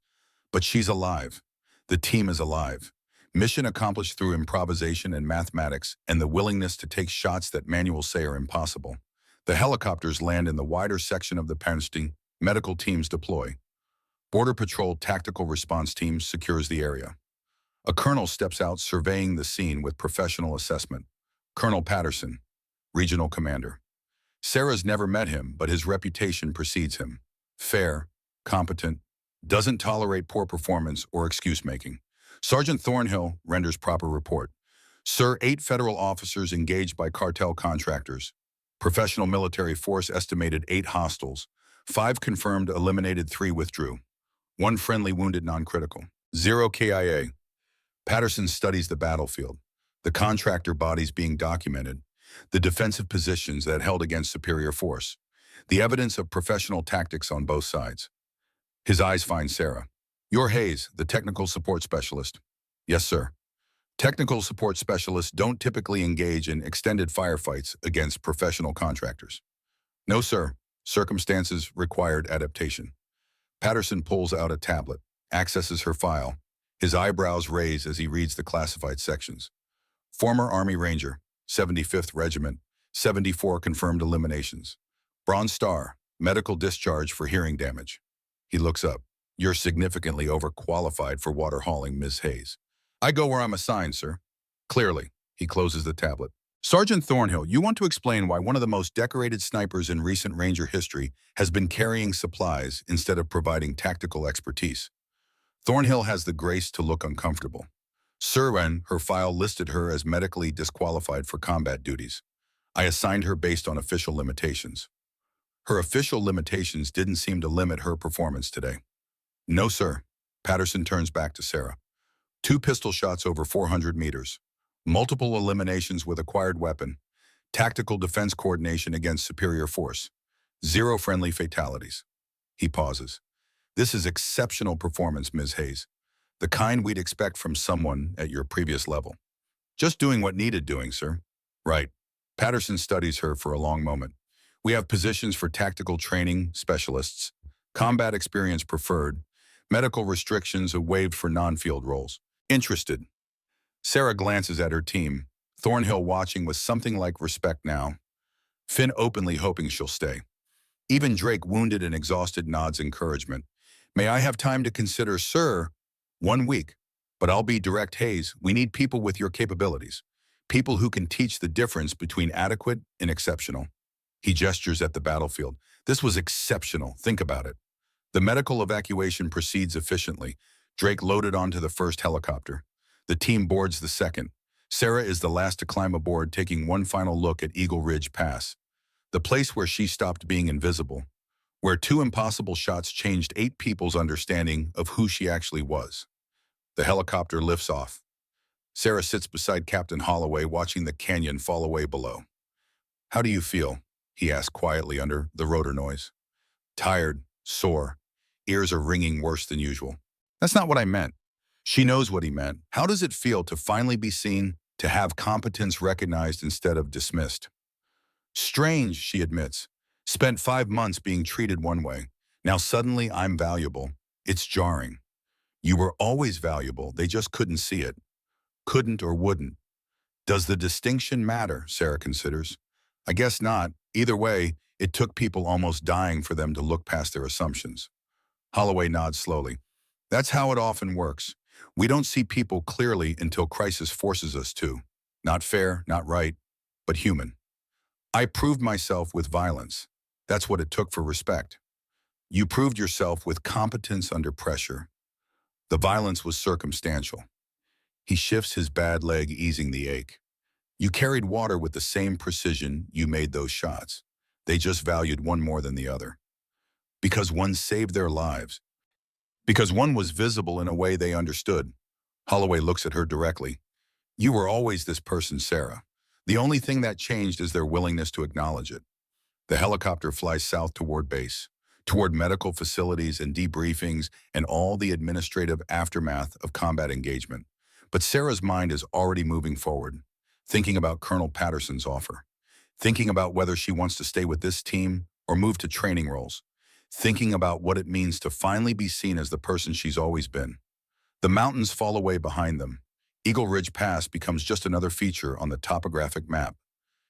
But she's alive. The team is alive. Mission accomplished through improvisation and mathematics and the willingness to take shots that manuals say are impossible. The helicopters land in the wider section of the Penstein. Medical teams deploy. Border Patrol Tactical Response Team secures the area. A colonel steps out surveying the scene with professional assessment. Colonel Patterson, regional commander. Sarah's never met him, but his reputation precedes him. Fair, competent, doesn't tolerate poor performance or excuse-making. Sergeant Thornhill renders proper report. Sir, 8 federal officers engaged by cartel contractors. Professional military force estimated 8 hostiles. 5 confirmed, eliminated, 3 withdrew. 1 friendly wounded non-critical. 0 KIA. Patterson studies the battlefield. The contractor bodies being documented. The defensive positions that held against superior force. The evidence of professional tactics on both sides. His eyes find Sarah. You're Hayes, the technical support specialist. Yes, sir. Technical support specialists don't typically engage in extended firefights against professional contractors. No, sir. Circumstances required adaptation. Patterson pulls out a tablet, accesses her file. His eyebrows raise as he reads the classified sections. Former Army Ranger, 75th Regiment, 74 confirmed eliminations. Bronze Star, medical discharge for hearing damage. He looks up. You're significantly overqualified for water hauling, Ms. Hayes. I go where I'm assigned, sir. Clearly, he closes the tablet. Sergeant Thornhill, you want to explain why one of the most decorated snipers in recent Ranger history has been carrying supplies instead of providing tactical expertise. Thornhill has the grace to look uncomfortable. Sir, and her file listed her as medically disqualified for combat duties. I assigned her based on official limitations. Her official limitations didn't seem to limit her performance today. No, sir. Patterson turns back to Sarah. 2 pistol shots over 400 meters. Multiple eliminations with acquired weapon. Tactical defense coordination against superior force. 0 friendly fatalities. He pauses. This is exceptional performance, Ms. Hayes. The kind we'd expect from someone at your previous level. Just doing what needed doing, sir. Right. Patterson studies her for a long moment. We have positions for tactical training specialists, combat experience preferred, medical restrictions are waived for non-field roles. Interested. Sarah glances at her team, Thornhill watching with something like respect now. Finn openly hoping she'll stay. Even Drake, wounded and exhausted, nods encouragement. May I have time to consider, sir? 1 week. But I'll be direct, Hayes. We need people with your capabilities. People who can teach the difference between adequate and exceptional. He gestures at the battlefield. This was exceptional. Think about it. The medical evacuation proceeds efficiently. Drake loaded onto the first helicopter. The team boards the second. Sarah is the last to climb aboard, taking one final look at Eagle Ridge Pass, the place where she stopped being invisible, where two impossible shots changed 8 people's understanding of who she actually was. The helicopter lifts off. Sarah sits beside Captain Holloway, watching the canyon fall away below. "How do you feel?" he asked quietly under the rotor noise. "Tired, sore, ears are ringing worse than usual." "That's not what I meant." She knows what he meant. How does it feel to finally be seen, to have competence recognized instead of dismissed? "Strange," she admits. "Spent 5 months being treated one way. Now suddenly I'm valuable. It's jarring." "You were always valuable, they just couldn't see it." "Couldn't or wouldn't. Does the distinction matter?" Sarah considers. "I guess not. Either way, it took people almost dying for them to look past their assumptions." Holloway nods slowly. "That's how it often works. We don't see people clearly until crisis forces us to. Not fair, not right, but human. I proved myself with violence. That's what it took for respect. You proved yourself with competence under pressure. The violence was circumstantial." He shifts his bad leg, easing the ache. "You carried water with the same precision you made those shots. They just valued one more than the other. Because one saved their lives. Because one was visible in a way they understood." Holloway looks at her directly. "You were always this person, Sarah. The only thing that changed is their willingness to acknowledge it." The helicopter flies south toward base, toward medical facilities and debriefings and all the administrative aftermath of combat engagement. But Sarah's mind is already moving forward, thinking about Colonel Patterson's offer, thinking about whether she wants to stay with this team or move to training roles, thinking about what it means to finally be seen as the person she's always been. The mountains fall away behind them. Eagle Ridge Pass becomes just another feature on the topographic map,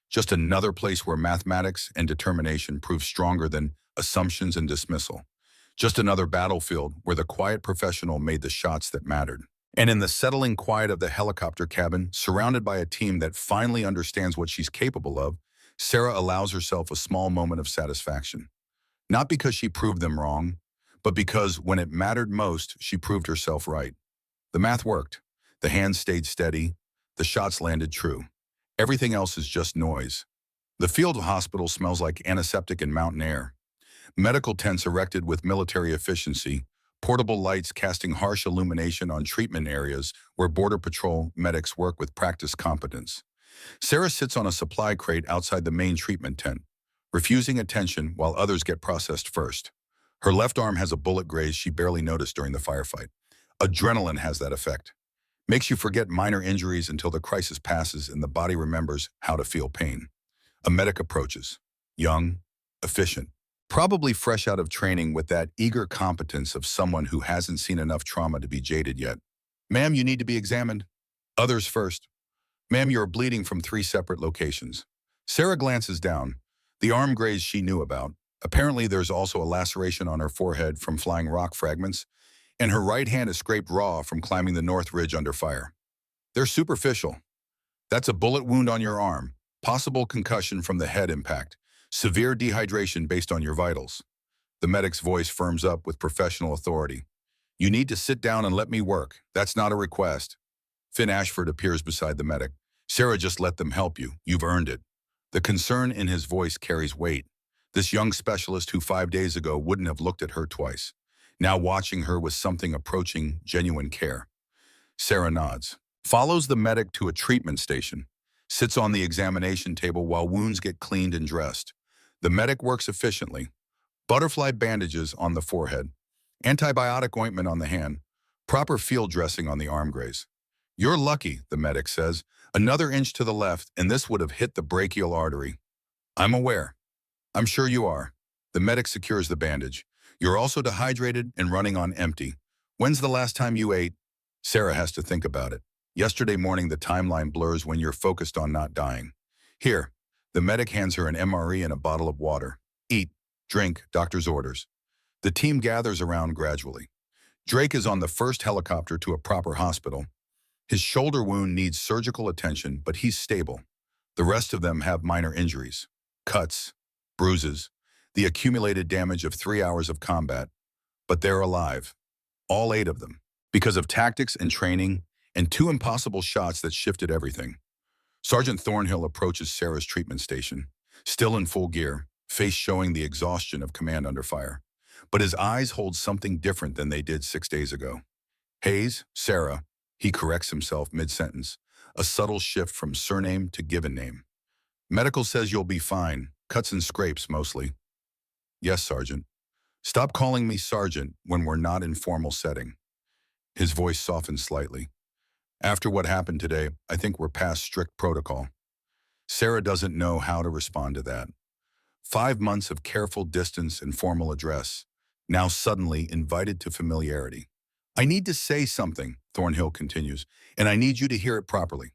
just another place where mathematics and determination prove stronger than assumptions and dismissal, just another battlefield where the quiet professional made the shots that mattered. And in the settling quiet of the helicopter cabin, surrounded by a team that finally understands what she's capable of, Sarah allows herself a small moment of satisfaction. Not because she proved them wrong, but because when it mattered most, she proved herself right. The math worked. The hands stayed steady. The shots landed true. Everything else is just noise. The field hospital smells like antiseptic and mountain air. Medical tents erected with military efficiency, portable lights casting harsh illumination on treatment areas where Border Patrol medics work with practiced competence. Sarah sits on a supply crate outside the main treatment tent, refusing attention while others get processed first. Her left arm has a bullet graze she barely noticed during the firefight. Adrenaline has that effect. Makes you forget minor injuries until the crisis passes and the body remembers how to feel pain. A medic approaches, young, efficient, probably fresh out of training with that eager competence of someone who hasn't seen enough trauma to be jaded yet. "Ma'am, you need to be examined." Others first. "Ma'am, you're bleeding from 3 separate locations." Sarah glances down. The arm graze she knew about. Apparently there's also a laceration on her forehead from flying rock fragments, and her right hand is scraped raw from climbing the North Ridge under fire. They're superficial. "That's a bullet wound on your arm. Possible concussion from the head impact. Severe dehydration based on your vitals." The medic's voice firms up with professional authority. "You need to sit down and let me work. That's not a request." Finn Ashford appears beside the medic. "Sarah, just let them help you. You've earned it." The concern in his voice carries weight. This young specialist who 5 days ago wouldn't have looked at her twice, now watching her with something approaching genuine care. Sarah nods, follows the medic to a treatment station, sits on the examination table while wounds get cleaned and dressed. The medic works efficiently. Butterfly bandages on the forehead, antibiotic ointment on the hand, proper field dressing on the arm graze. "You're lucky," the medic says. "Another inch to the left and this would have hit the brachial artery." "I'm aware." "I'm sure you are." The medic secures the bandage. "You're also dehydrated and running on empty. When's the last time you ate?" Sarah has to think about it. Yesterday morning, the timeline blurs when you're focused on not dying. "Here." The medic hands her an MRE and a bottle of water. "Eat, drink, doctor's orders." The team gathers around gradually. Drake is on the first helicopter to a proper hospital. His shoulder wound needs surgical attention, but he's stable. The rest of them have minor injuries, cuts, bruises, the accumulated damage of 3 hours of combat. But they're alive, all 8 of them, because of tactics and training and two impossible shots that shifted everything. Sergeant Thornhill approaches Sarah's treatment station, still in full gear, face showing the exhaustion of command under fire. But his eyes hold something different than they did 6 days ago. Hayes, Sarah, he corrects himself mid-sentence, a subtle shift from surname to given name. Medical says you'll be fine, cuts and scrapes mostly. Yes, Sergeant. Stop calling me Sergeant when we're not in formal setting. His voice softens slightly. After what happened today, I think we're past strict protocol. Sarah doesn't know how to respond to that. 5 months of careful distance and formal address, now suddenly invited to familiarity. I need to say something, Thornhill continues, and I need you to hear it properly.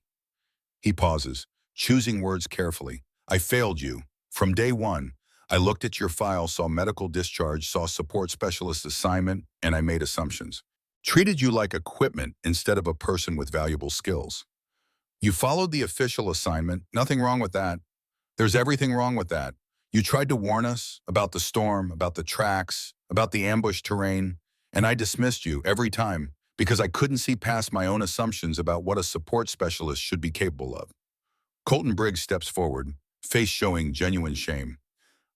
He pauses, choosing words carefully. I failed you. From day one, I looked at your file, saw medical discharge, saw support specialist assignment, and I made assumptions. Treated you like equipment instead of a person with valuable skills. You followed the official assignment, nothing wrong with that. There's everything wrong with that. You tried to warn us about the storm, about the tracks, about the ambush terrain, and I dismissed you every time because I couldn't see past my own assumptions about what a support specialist should be capable of. Colton Briggs steps forward, face showing genuine shame.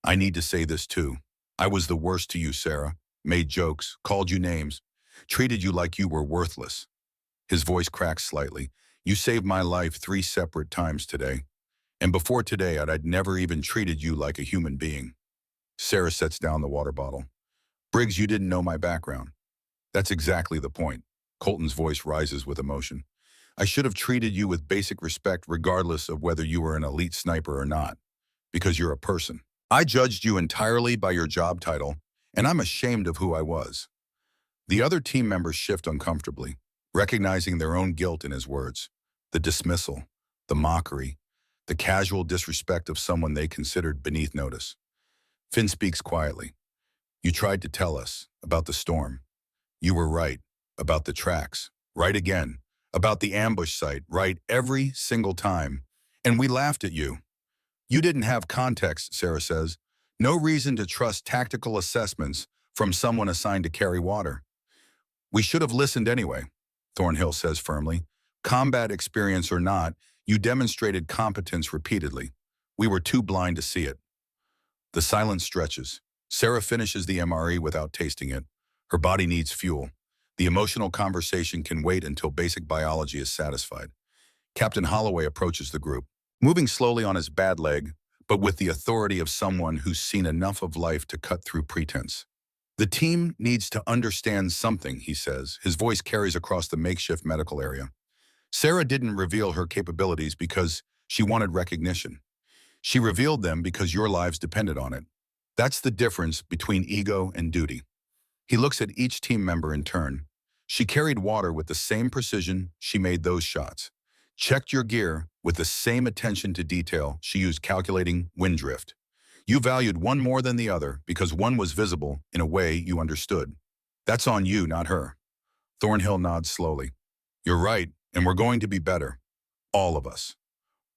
I need to say this too. I was the worst to you, Sarah. Made jokes, called you names, treated you like you were worthless. His voice cracks slightly. You saved my life 3 separate times today. And before today, I'd never even treated you like a human being. Sarah sets down the water bottle. Briggs, you didn't know my background. That's exactly the point. Colton's voice rises with emotion. I should have treated you with basic respect regardless of whether you were an elite sniper or not, because you're a person. I judged you entirely by your job title, and I'm ashamed of who I was. The other team members shift uncomfortably, recognizing their own guilt in his words. The dismissal, the mockery, the casual disrespect of someone they considered beneath notice. Finn speaks quietly. You tried to tell us about the storm. You were right about the tracks, right again, about the ambush site, right every single time. And we laughed at you. You didn't have context, Sarah says. No reason to trust tactical assessments from someone assigned to carry water. We should have listened anyway, Thornhill says firmly. Combat experience or not, you demonstrated competence repeatedly. We were too blind to see it. The silence stretches. Sarah finishes the MRE without tasting it. Her body needs fuel. The emotional conversation can wait until basic biology is satisfied. Captain Holloway approaches the group, moving slowly on his bad leg, but with the authority of someone who's seen enough of life to cut through pretense. The team needs to understand something, he says. His voice carries across the makeshift medical area. Sarah didn't reveal her capabilities because she wanted recognition. She revealed them because your lives depended on it. That's the difference between ego and duty. He looks at each team member in turn. She carried water with the same precision she made those shots. Checked your gear with the same attention to detail she used calculating wind drift. You valued one more than the other because one was visible in a way you understood. That's on you, not her. Thornhill nods slowly. You're right, and we're going to be better. All of us.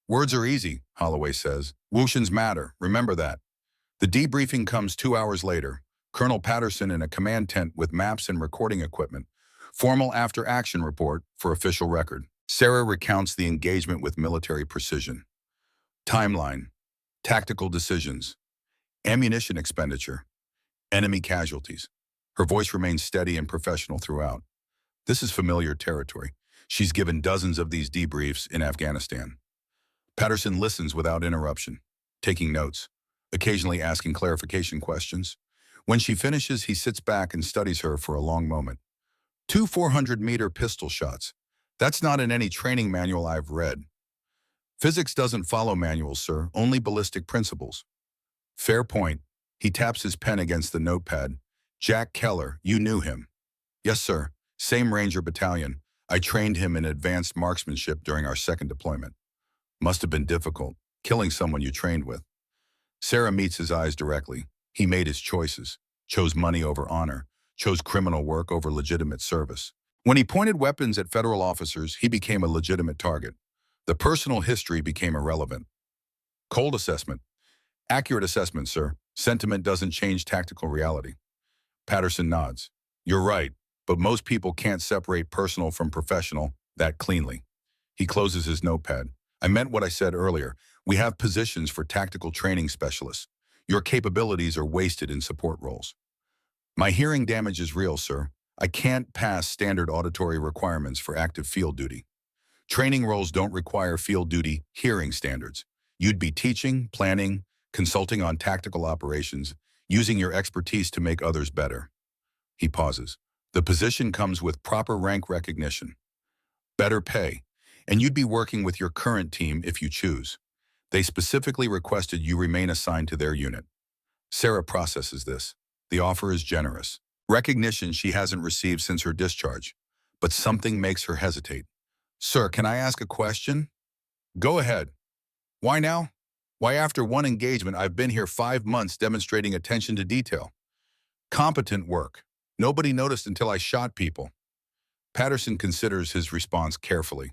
Words are easy, Holloway says. Whooshins matter, remember that. The debriefing comes 2 hours later. Colonel Patterson in a command tent with maps and recording equipment. Formal after-action report for official record. Sarah recounts the engagement with military precision. Timeline. Tactical decisions. Ammunition expenditure. Enemy casualties. Her voice remains steady and professional throughout. This is familiar territory. She's given dozens of these debriefs in Afghanistan. Patterson listens without interruption, taking notes, occasionally asking clarification questions. When she finishes, he sits back and studies her for a long moment. 2 400-meter pistol shots. That's not in any training manual I've read. Physics doesn't follow manuals, sir, only ballistic principles. Fair point. He taps his pen against the notepad. Jack Keller, you knew him. Yes, sir. Same Ranger Battalion. I trained him in advanced marksmanship during our second deployment. Must have been difficult, killing someone you trained with. Sarah meets his eyes directly. He made his choices, chose money over honor, chose criminal work over legitimate service. When he pointed weapons at federal officers, he became a legitimate target. The personal history became irrelevant. Cold assessment. Accurate assessment, sir. Sentiment doesn't change tactical reality. Patterson nods. You're right, but most people can't separate personal from professional. that cleanly. He closes his notepad. I meant what I said earlier. We have positions for tactical training specialists. Your capabilities are wasted in support roles. My hearing damage is real, sir. I can't pass standard auditory requirements for active field duty. Training roles don't require field duty hearing standards. You'd be teaching, planning, consulting on tactical operations, using your expertise to make others better. He pauses. The position comes with proper rank recognition, better pay, and you'd be working with your current team if you choose. They specifically requested you remain assigned to their unit. Sarah processes this. The offer is generous. Recognition she hasn't received since her discharge, but something makes her hesitate. Sir, can I ask a question? Go ahead. Why now? Why after one engagement I've been here 5 months demonstrating attention to detail? Competent work. Nobody noticed until I shot people. Patterson considers his response carefully.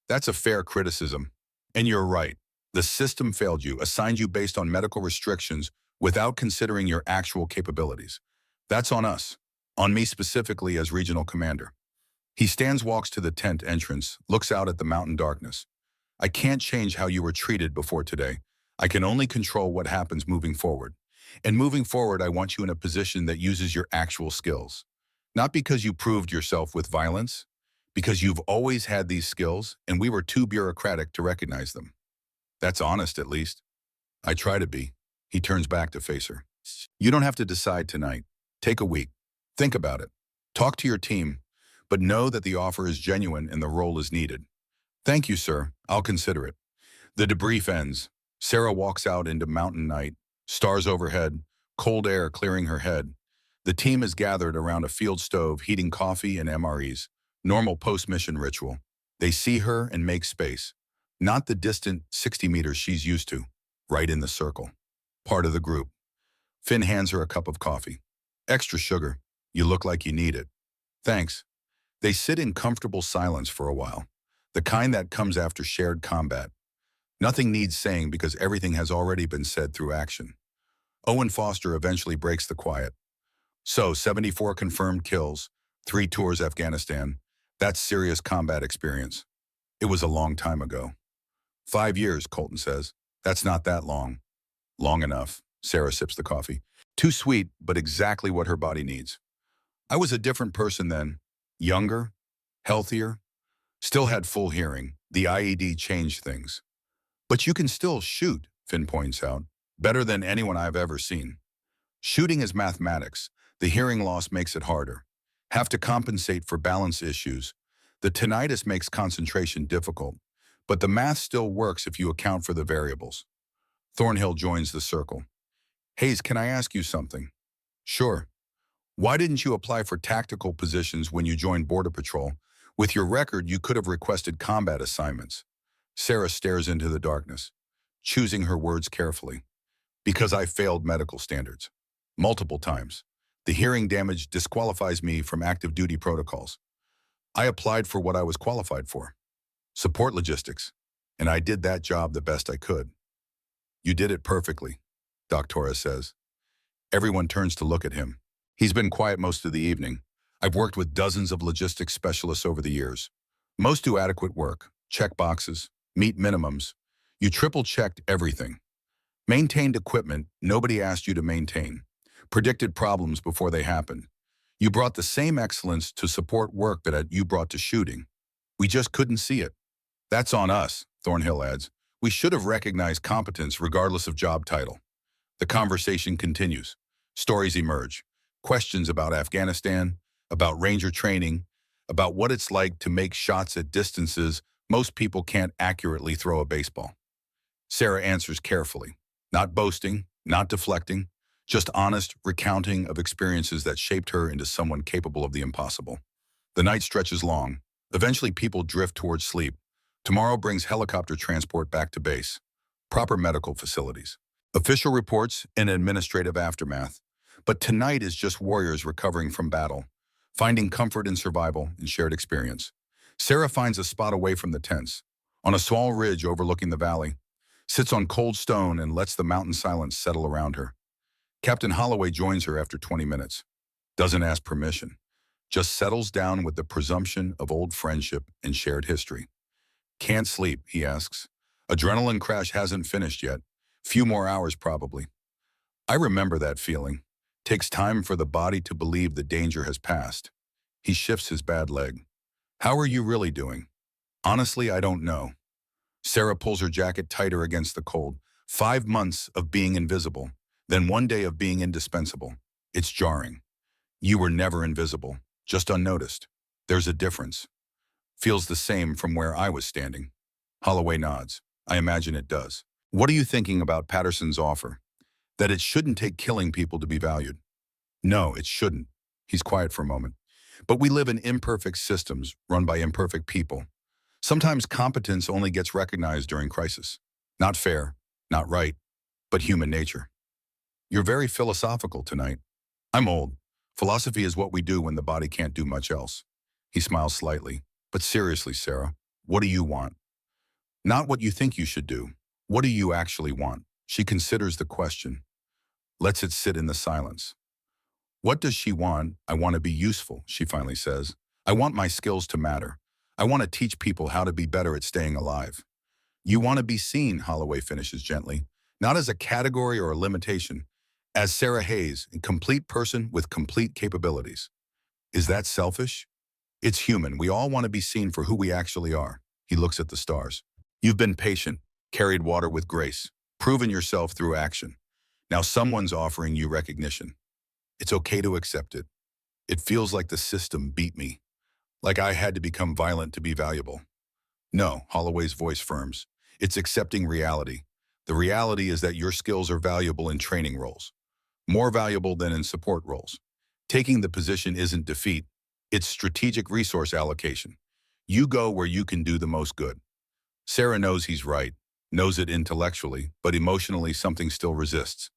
That's a fair criticism. And you're right. The system failed you, assigned you based on medical restrictions without considering your actual capabilities. That's on us. On me specifically as regional commander. He walks to the tent entrance, looks out at the mountain darkness. I can't change how you were treated before today. I can only control what happens moving forward. And moving forward, I want you in a position that uses your actual skills. Not because you proved yourself with violence, because you've always had these skills and we were too bureaucratic to recognize them. That's honest, at least. I try to be. He turns back to face her. You don't have to decide tonight. Take a week. Think about it. Talk to your team, but know that the offer is genuine and the role is needed. Thank you, sir. I'll consider it. The debrief ends. Sarah walks out into mountain night, stars overhead, cold air clearing her head. The team is gathered around a field stove, heating coffee and MREs. Normal post-mission ritual. They see her and make space. Not the distant 60 meters she's used to. Right in the circle. Part of the group. Finn hands her a cup of coffee. Extra sugar. You look like you need it. Thanks. They sit in comfortable silence for a while. The kind that comes after shared combat. Nothing needs saying because everything has already been said through action. Owen Foster eventually breaks the quiet. So, 74 confirmed kills, 3 tours Afghanistan. That's serious combat experience. It was a long time ago. 5 years, Colton says. That's not that long. Long enough. Sarah sips the coffee. Too sweet, but exactly what her body needs. I was a different person then. Younger, healthier, still had full hearing. The IED changed things. But you can still shoot, Finn points out, better than anyone I've ever seen. Shooting is mathematics. The hearing loss makes it harder. Have to compensate for balance issues. The tinnitus makes concentration difficult, but the math still works if you account for the variables. Thornhill joins the circle. Hayes, can I ask you something? Sure. Why didn't you apply for tactical positions when you joined Border Patrol? With your record, you could have requested combat assignments. Sarah stares into the darkness, choosing her words carefully. Because I failed medical standards. Multiple times. The hearing damage disqualifies me from active duty protocols. I applied for what I was qualified for. Support logistics. And I did that job the best I could. You did it perfectly, Doc Torres says. Everyone turns to look at him. He's been quiet most of the evening. I've worked with dozens of logistics specialists over the years. Most do adequate work, check boxes, meet minimums. You triple-checked everything. Maintained equipment nobody asked you to maintain. Predicted problems before they happened. You brought the same excellence to support work that you brought to shooting. We just couldn't see it. That's on us, Thornhill adds. We should have recognized competence regardless of job title. The conversation continues. Stories emerge. Questions about Afghanistan, about Ranger training, about what it's like to make shots at distances most people can't accurately throw a baseball. Sarah answers carefully, not boasting, not deflecting, just honest recounting of experiences that shaped her into someone capable of the impossible. The night stretches long. Eventually people drift towards sleep. Tomorrow brings helicopter transport back to base. Proper medical facilities. Official reports and administrative aftermath. But tonight is just warriors recovering from battle, finding comfort in survival and shared experience. Sarah finds a spot away from the tents, on a small ridge overlooking the valley, sits on cold stone and lets the mountain silence settle around her. Captain Holloway joins her after 20 minutes. Doesn't ask permission. just settles down with the presumption of old friendship and shared history. Can't sleep, he asks. Adrenaline crash hasn't finished yet. Few more hours probably. I remember that feeling. Takes time for the body to believe the danger has passed. He shifts his bad leg. How are you really doing? Honestly, I don't know. Sarah pulls her jacket tighter against the cold. 5 months of being invisible, then 1 day of being indispensable. It's jarring. You were never invisible, just unnoticed. There's a difference. Feels the same from where I was standing. Holloway nods. I imagine it does. What are you thinking about Patterson's offer? That it shouldn't take killing people to be valued. No, it shouldn't. He's quiet for a moment. But we live in imperfect systems run by imperfect people. Sometimes competence only gets recognized during crisis. Not fair, not right, but human nature. You're very philosophical tonight. I'm old. Philosophy is what we do when the body can't do much else. He smiles slightly. But seriously, Sarah, what do you want? Not what you think you should do. What do you actually want? She considers the question. Lets it sit in the silence. What does she want? I want to be useful, she finally says. I want my skills to matter. I want to teach people how to be better at staying alive. You want to be seen, Holloway finishes gently, not as a category or a limitation, as Sarah Hayes, a complete person with complete capabilities. Is that selfish? It's human. We all want to be seen for who we actually are. He looks at the stars. You've been patient, carried water with grace, proven yourself through action. Now someone's offering you recognition. It's okay to accept it. It feels like the system beat me, like I had to become violent to be valuable. No, Holloway's voice firms. It's accepting reality. The reality is that your skills are valuable in training roles, more valuable than in support roles. Taking the position isn't defeat. It's strategic resource allocation. You go where you can do the most good. Sarah knows he's right, knows it intellectually, but emotionally something still resists.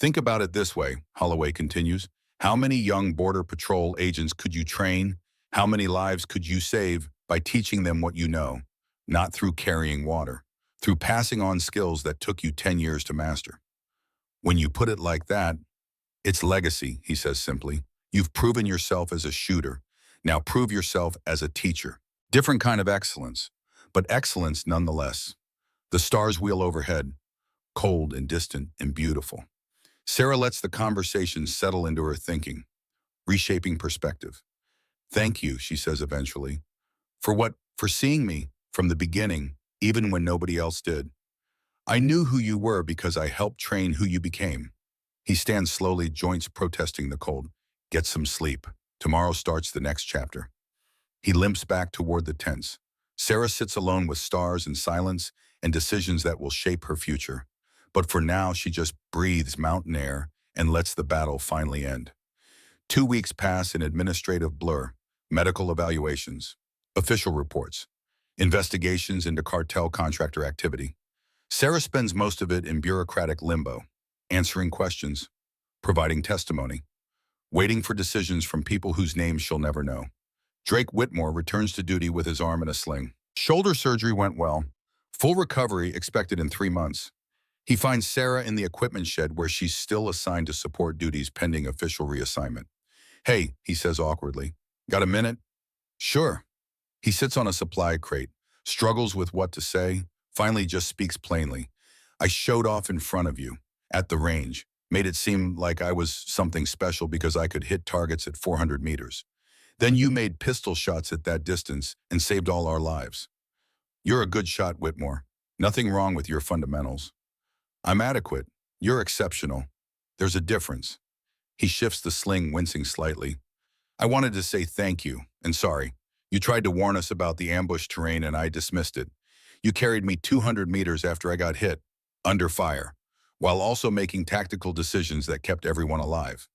Think about it this way, Holloway continues. How many young Border Patrol agents could you train? How many lives could you save by teaching them what you know? Not through carrying water, through passing on skills that took you 10 years to master. When you put it like that, it's legacy, he says simply. You've proven yourself as a shooter. Now prove yourself as a teacher. Different kind of excellence, but excellence nonetheless. The stars wheel overhead, cold and distant and beautiful. Sarah lets the conversation settle into her thinking, reshaping perspective. Thank you, she says eventually. For seeing me from the beginning, even when nobody else did. I knew who you were because I helped train who you became. He stands slowly, joints protesting the cold. Get some sleep. Tomorrow starts the next chapter. He limps back toward the tents. Sarah sits alone with stars and silence and decisions that will shape her future. But for now, she just breathes mountain air and lets the battle finally end. 2 weeks pass in administrative blur, medical evaluations, official reports, investigations into cartel contractor activity. Sarah spends most of it in bureaucratic limbo, answering questions, providing testimony, waiting for decisions from people whose names she'll never know. Drake Whitmore returns to duty with his arm in a sling. Shoulder surgery went well. Full recovery expected in 3 months. He finds Sarah in the equipment shed where she's still assigned to support duties pending official reassignment. Hey, he says awkwardly. Got a minute? Sure. He sits on a supply crate, struggles with what to say, finally just speaks plainly. I showed off in front of you, at the range, made it seem like I was something special because I could hit targets at 400 meters. Then you made pistol shots at that distance and saved all our lives. You're a good shot, Whitmore. Nothing wrong with your fundamentals. I'm adequate. You're exceptional. There's a difference. He shifts the sling, wincing slightly. I wanted to say thank you, and sorry. You tried to warn us about the ambush terrain and I dismissed it. You carried me 200 meters after I got hit, under fire, while also making tactical decisions that kept everyone alive.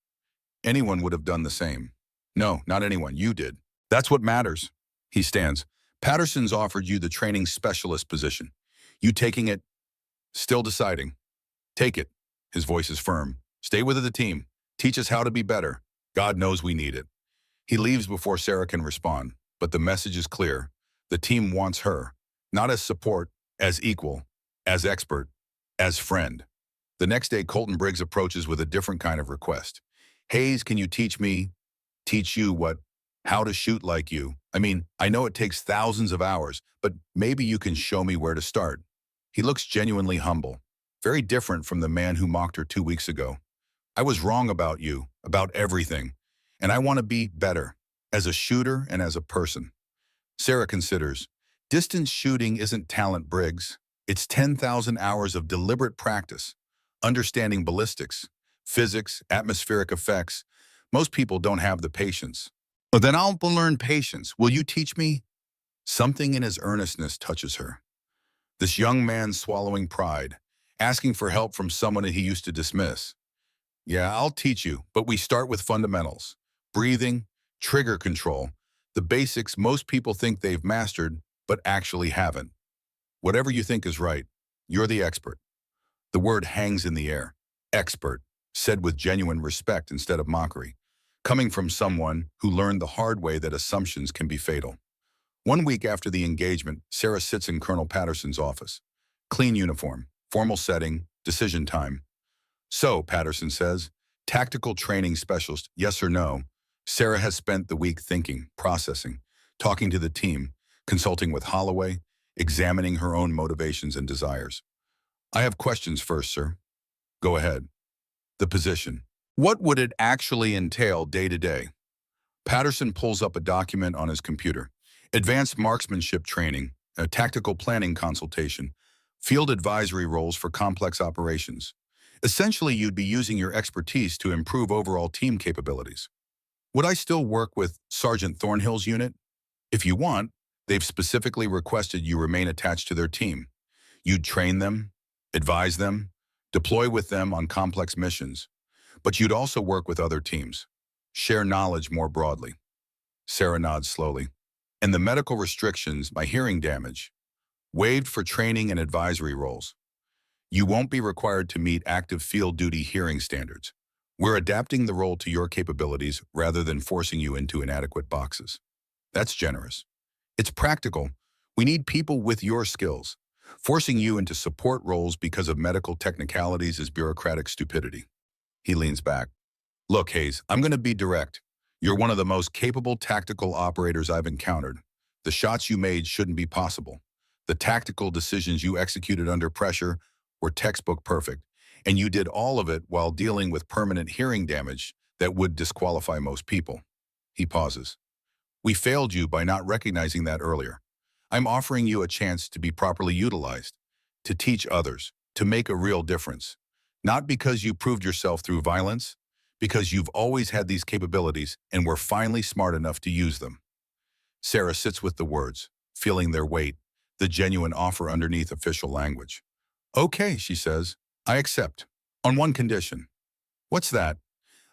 Anyone would have done the same. No, not anyone. You did. That's what matters. He stands. Patterson's offered you the training specialist position. You taking it? Still deciding. Take it. His voice is firm. Stay with the team. Teach us how to be better. God knows we need it. He leaves before Sarah can respond, but the message is clear. The team wants her, not as support, as equal, as expert, as friend. The next day, Colton Briggs approaches with a different kind of request. Hayes, can you teach me? Teach you what? How to shoot like you. I mean, I know it takes thousands of hours, but maybe you can show me where to start. He looks genuinely humble, very different from the man who mocked her 2 weeks ago. I was wrong about you, about everything, and I want to be better, as a shooter and as a person. Sarah considers, distance shooting isn't talent, Briggs. It's 10,000 hours of deliberate practice, understanding ballistics, physics, atmospheric effects. Most people don't have the patience. But then I'll learn patience. Will you teach me? Something in his earnestness touches her. This young man swallowing pride, asking for help from someone that he used to dismiss. Yeah, I'll teach you, but we start with fundamentals. Breathing, trigger control, the basics most people think they've mastered, but actually haven't. Whatever you think is right, you're the expert. The word hangs in the air. Expert, said with genuine respect instead of mockery, coming from someone who learned the hard way that assumptions can be fatal. 1 week after the engagement, Sarah sits in Colonel Patterson's office. Clean uniform, formal setting, decision time. So, Patterson says, tactical training specialist, yes or no? Sarah has spent the week thinking, processing, talking to the team, consulting with Holloway, examining her own motivations and desires. I have questions first, sir. Go ahead. The position. What would it actually entail day to day? Patterson pulls up a document on his computer. Advanced marksmanship training, a tactical planning consultation, field advisory roles for complex operations. Essentially, you'd be using your expertise to improve overall team capabilities. Would I still work with Sergeant Thornhill's unit? If you want, they've specifically requested you remain attached to their team. You'd train them, advise them, deploy with them on complex missions. But you'd also work with other teams, share knowledge more broadly. Sarah nods slowly. And the medical restrictions, my hearing damage, waived for training and advisory roles. You won't be required to meet active field duty hearing standards. We're adapting the role to your capabilities rather than forcing you into inadequate boxes. That's generous. It's practical. We need people with your skills. Forcing you into support roles because of medical technicalities is bureaucratic stupidity. He leans back. Look, Hayes, I'm going to be direct. You're one of the most capable tactical operators I've encountered. The shots you made shouldn't be possible. The tactical decisions you executed under pressure were textbook perfect, and you did all of it while dealing with permanent hearing damage that would disqualify most people. He pauses. We failed you by not recognizing that earlier. I'm offering you a chance to be properly utilized, to teach others, to make a real difference. Not because you proved yourself through violence, because you've always had these capabilities and were finally smart enough to use them. Sarah sits with the words, feeling their weight, the genuine offer underneath official language. Okay, she says, I accept. On one condition. What's that?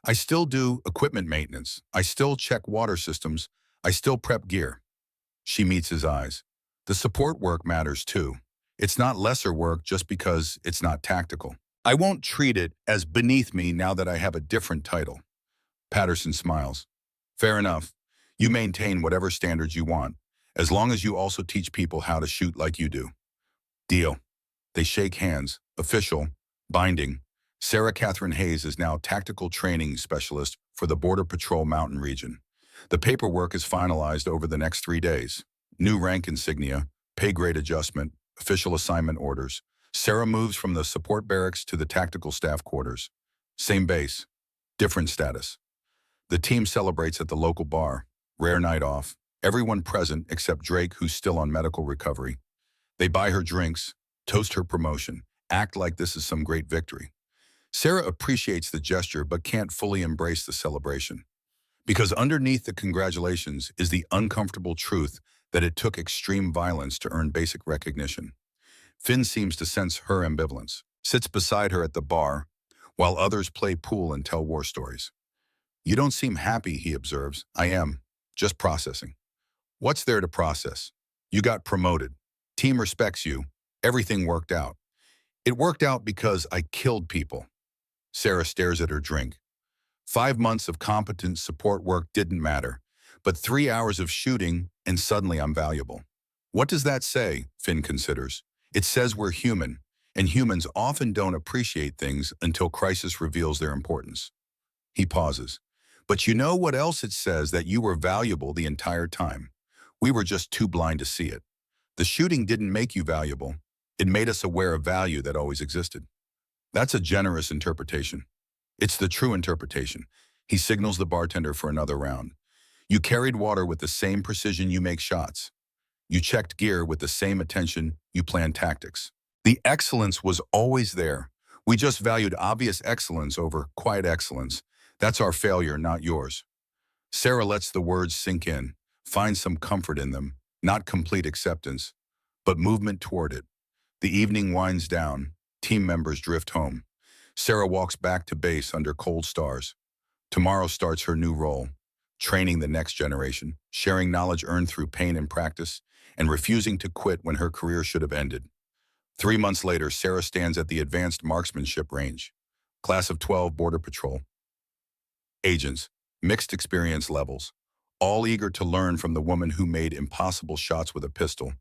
I still do equipment maintenance. I still check water systems. I still prep gear. She meets his eyes. The support work matters too. It's not lesser work just because it's not tactical. I won't treat it as beneath me now that I have a different title. Patterson smiles. Fair enough. You maintain whatever standards you want, as long as you also teach people how to shoot like you do. Deal. They shake hands. Official. Binding. Sarah Catherine Hayes is now Tactical Training Specialist for the Border Patrol Mountain Region. The paperwork is finalized over the next 3 days. New rank insignia, pay grade adjustment, official assignment orders. Sarah moves from the support barracks to the tactical staff quarters. Same base, different status. The team celebrates at the local bar. Rare night off. Everyone present except Drake, who's still on medical recovery. They buy her drinks, toast her promotion, act like this is some great victory. Sarah appreciates the gesture but can't fully embrace the celebration. Because underneath the congratulations is the uncomfortable truth that it took extreme violence to earn basic recognition. Finn seems to sense her ambivalence, sits beside her at the bar, while others play pool and tell war stories. You don't seem happy, he observes. I am, just processing. What's there to process? You got promoted. Team respects you. Everything worked out. It worked out because I killed people. Sarah stares at her drink. 5 months of competent support work didn't matter, but 3 hours of shooting and suddenly I'm valuable. What does that say? Finn considers. It says we're human, and humans often don't appreciate things until crisis reveals their importance. He pauses. But you know what else it says? That you were valuable the entire time. We were just too blind to see it. The shooting didn't make you valuable. It made us aware of value that always existed. That's a generous interpretation. It's the true interpretation. He signals the bartender for another round. You carried water with the same precision you make shots. You checked gear with the same attention you planned tactics. The excellence was always there. We just valued obvious excellence over quiet excellence. That's our failure, not yours. Sarah lets the words sink in, finds some comfort in them, not complete acceptance, but movement toward it. The evening winds down. Team members drift home. Sarah walks back to base under cold stars. Tomorrow starts her new role, training the next generation, sharing knowledge earned through pain and practice, and refusing to quit when her career should have ended. 3 months later, Sarah stands at the advanced marksmanship range. Class of 12 Border Patrol. Agents, mixed experience levels, all eager to learn from the woman who made impossible shots with a pistol.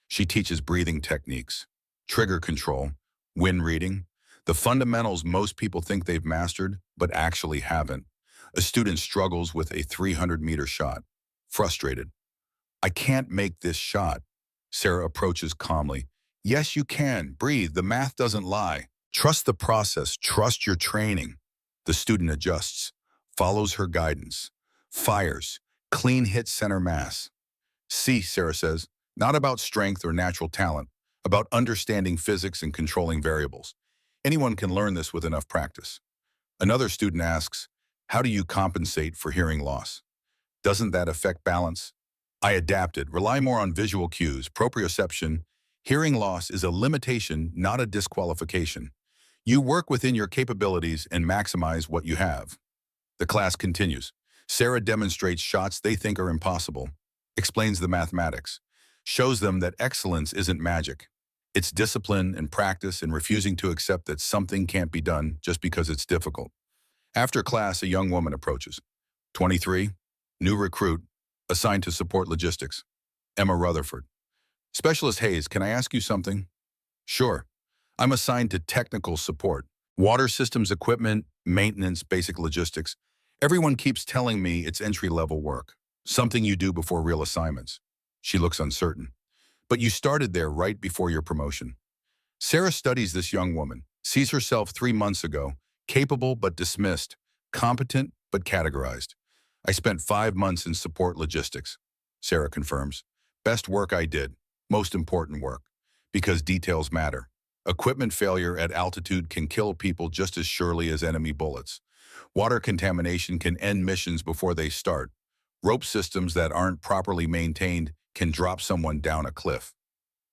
She teaches breathing techniques, trigger control, wind reading, the fundamentals most people think they've mastered, but actually haven't. A student struggles with a 300-meter shot, frustrated. I can't make this shot. Sarah approaches calmly. Yes, you can. Breathe. The math doesn't lie. Trust the process. Trust your training. The student adjusts, follows her guidance, fires, clean hit center mass. See, Sarah says, not about strength or natural talent, about understanding physics and controlling variables. Anyone can learn this with enough practice. Another student asks, how do you compensate for hearing loss? Doesn't that affect balance? I adapted. Rely more on visual cues, proprioception. Hearing loss is a limitation, not a disqualification. You work within your capabilities and maximize what you have. The class continues. Sarah demonstrates shots they think are impossible, explains the mathematics, shows them that excellence isn't magic. It's discipline and practice and refusing to accept that something can't be done just because it's difficult. After class, a young woman approaches. 23, new recruit, assigned to support logistics. Emma Rutherford. Specialist Hayes, can I ask you something? Sure. I'm assigned to technical support, water systems equipment, maintenance, basic logistics. Everyone keeps telling me it's entry-level work, something you do before real assignments. She looks uncertain. But you started there right before your promotion. Sarah studies this young woman, sees herself 3 months ago, capable but dismissed, competent but categorized. I spent 5 months in support logistics, Sarah confirms. Best work I did, most important work, because details matter. Equipment failure at altitude can kill people just as surely as enemy bullets. Water contamination can end missions before they start. Rope systems that aren't properly maintained can drop someone down a cliff.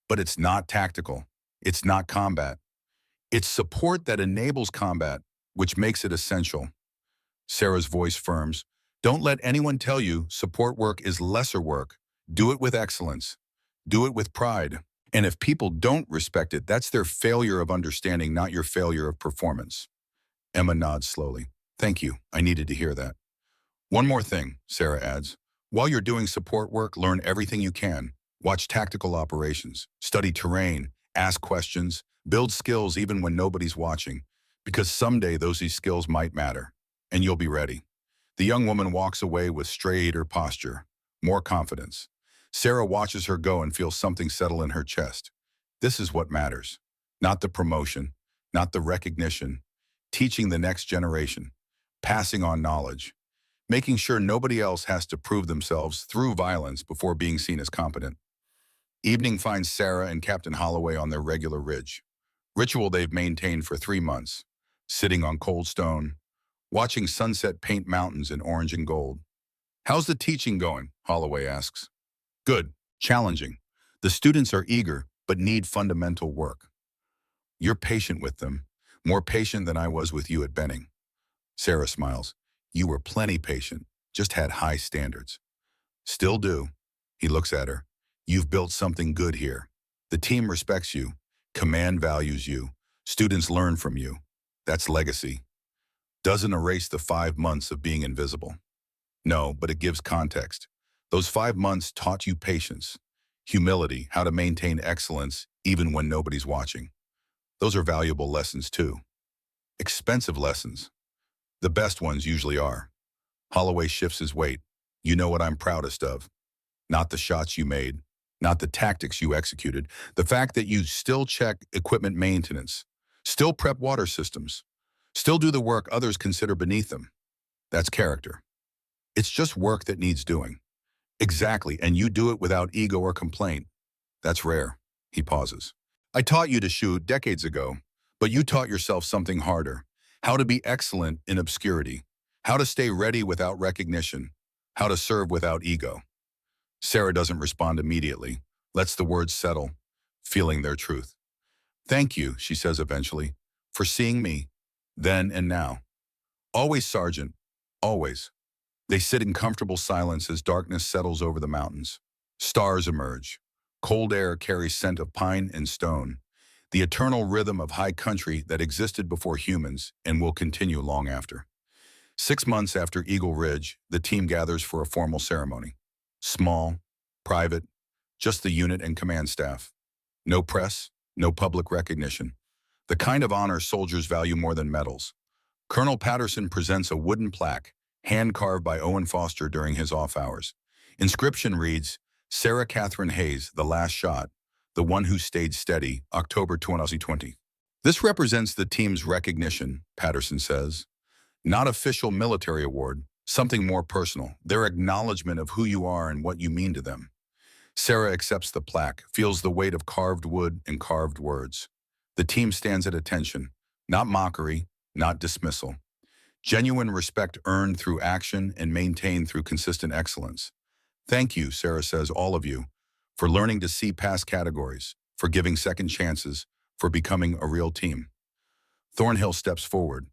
But it's not tactical. It's not combat. It's support that enables combat, which makes it essential. Sarah's voice firms. Don't let anyone tell you support work is lesser work. Do it with excellence. Do it with pride. And if people don't respect it, that's their failure of understanding, not your failure of performance. Emma nods slowly. Thank you. I needed to hear that. One more thing, Sarah adds. While you're doing support work, learn everything you can. Watch tactical operations, study terrain, ask questions, build skills even when nobody's watching, because someday those skills might matter, and you'll be ready. The young woman walks away with straighter posture, more confidence. Sarah watches her go and feels something settle in her chest. This is what matters. Not the promotion, not the recognition. Teaching the next generation, passing on knowledge, making sure nobody else has to prove themselves through violence before being seen as competent. Evening finds Sarah and Captain Holloway on their regular ridge. Ritual they've maintained for 3 months, sitting on cold stone, watching sunset paint mountains in orange and gold. How's the teaching going? Holloway asks. Good, challenging. The students are eager, but need fundamental work. You're patient with them, more patient than I was with you at Benning. Sarah smiles. You were plenty patient, just had high standards. Still do. He looks at her. You've built something good here. The team respects you. Command values you. Students learn from you. That's legacy. Doesn't erase the 5 months of being invisible. No, but it gives context. Those 5 months taught you patience, humility, how to maintain excellence even when nobody's watching. Those are valuable lessons too. Expensive lessons. The best ones usually are. Holloway shifts his weight. You know what I'm proudest of? Not the shots you made, not the tactics you executed, the fact that you still check equipment maintenance, still prep water systems, still do the work others consider beneath them. That's character. It's just work that needs doing. Exactly, and you do it without ego or complaint. That's rare. He pauses. I taught you to shoot decades ago, but you taught yourself something harder. How to be excellent in obscurity. How to stay ready without recognition. How to serve without ego. Sarah doesn't respond immediately, lets the words settle, feeling their truth. Thank you, she says eventually, for seeing me, then and now. Always, Sergeant, always. They sit in comfortable silence as darkness settles over the mountains. Stars emerge. Cold air carries scent of pine and stone, the eternal rhythm of high country that existed before humans and will continue long after. 6 months after Eagle Ridge, the team gathers for a formal ceremony. Small, private, just the unit and command staff. No press, no public recognition. The kind of honor soldiers value more than medals. Colonel Patterson presents a wooden plaque, hand-carved by Owen Foster during his off hours. Inscription reads, Sarah Catherine Hayes, the last shot, the one who stayed steady, October 2020. This represents the team's recognition, Patterson says. Not official military award, something more personal, their acknowledgement of who you are and what you mean to them. Sarah accepts the plaque, feels the weight of carved wood and carved words. The team stands at attention, not mockery, not dismissal. Genuine respect earned through action and maintained through consistent excellence. Thank you, Sarah says, all of you, for learning to see past categories, for giving second chances, for becoming a real team. Thornhill steps forward.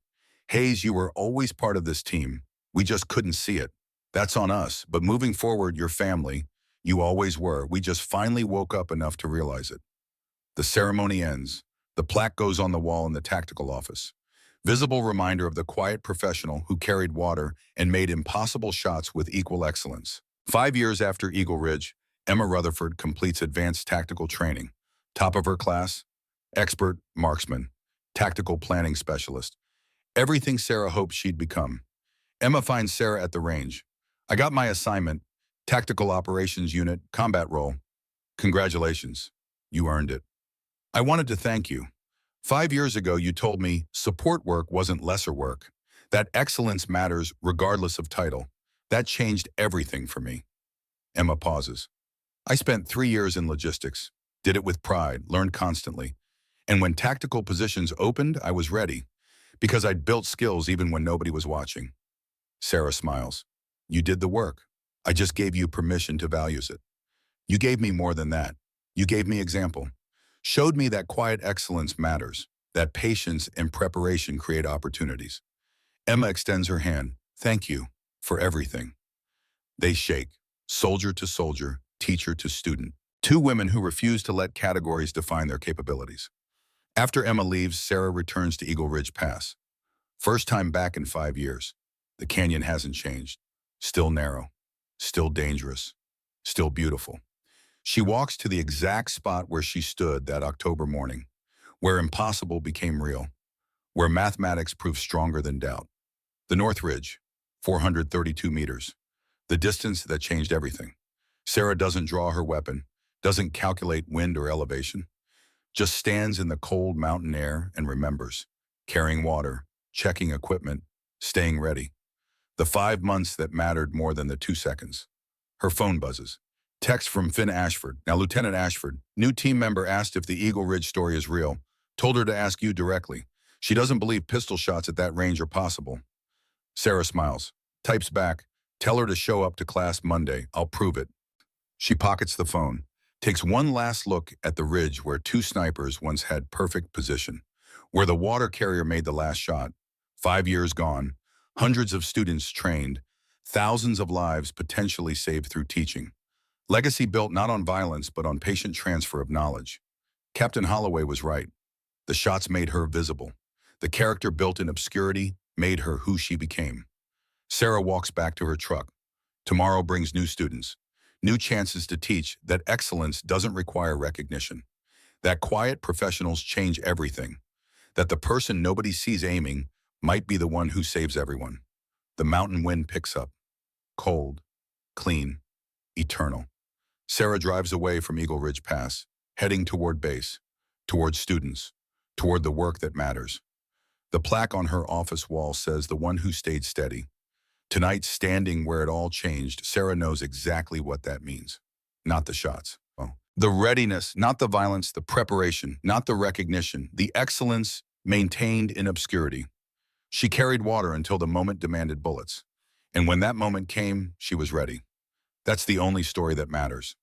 Hayes, you were always part of this team. We just couldn't see it. That's on us, but moving forward, your family, you always were. We just finally woke up enough to realize it. The ceremony ends. The plaque goes on the wall in the tactical office. Visible reminder of the quiet professional who carried water and made impossible shots with equal excellence. 5 years after Eagle Ridge, Emma Rutherford completes advanced tactical training. Top of her class, expert marksman, tactical planning specialist. Everything Sarah hoped she'd become. Emma finds Sarah at the range. I got my assignment, Tactical Operations Unit, combat role. Congratulations, you earned it. I wanted to thank you. 5 years ago, you told me support work wasn't lesser work, that excellence matters regardless of title. That changed everything for me. Emma pauses. I spent 3 years in logistics, did it with pride, learned constantly. And when tactical positions opened, I was ready, because I'd built skills even when nobody was watching. Sarah smiles. You did the work. I just gave you permission to value it. You gave me more than that. You gave me example. Showed me that quiet excellence matters, that patience and preparation create opportunities. Emma extends her hand. Thank you for everything. They shake, soldier to soldier, teacher to student. Two women who refuse to let categories define their capabilities. After Emma leaves, Sarah returns to Eagle Ridge Pass. First time back in 5 years. The canyon hasn't changed. Still narrow, still dangerous, still beautiful. She walks to the exact spot where she stood that October morning, where impossible became real, where mathematics proved stronger than doubt. The North Ridge, 432 meters, the distance that changed everything. Sarah doesn't draw her weapon, doesn't calculate wind or elevation, just stands in the cold mountain air and remembers, carrying water, checking equipment, staying ready. The 5 months that mattered more than the 2 seconds. Her phone buzzes. Text from Finn Ashford. Now, Lieutenant Ashford, new team member asked if the Eagle Ridge story is real. Told her to ask you directly. She doesn't believe pistol shots at that range are possible. Sarah smiles. Types back. Tell her to show up to class Monday. I'll prove it. She pockets the phone. Takes one last look at the ridge where 2 snipers once had perfect position. Where the water carrier made the last shot. 5 years gone. Hundreds of students trained. Thousands of lives potentially saved through teaching. Legacy built not on violence, but on patient transfer of knowledge. Captain Holloway was right. The shots made her visible. The character built in obscurity made her who she became. Sarah walks back to her truck. Tomorrow brings new students, new chances to teach that excellence doesn't require recognition, that quiet professionals change everything, that the person nobody sees aiming might be the one who saves everyone. The mountain wind picks up. Cold, clean, eternal. Sarah drives away from Eagle Ridge Pass, heading toward base, toward students, toward the work that matters. The plaque on her office wall says the one who stayed steady. Tonight, standing where it all changed, Sarah knows exactly what that means. Not the shots. Oh. The readiness, not the violence, the preparation, not the recognition, the excellence maintained in obscurity. She carried water until the moment demanded bullets. And when that moment came, she was ready. That's the only story that matters.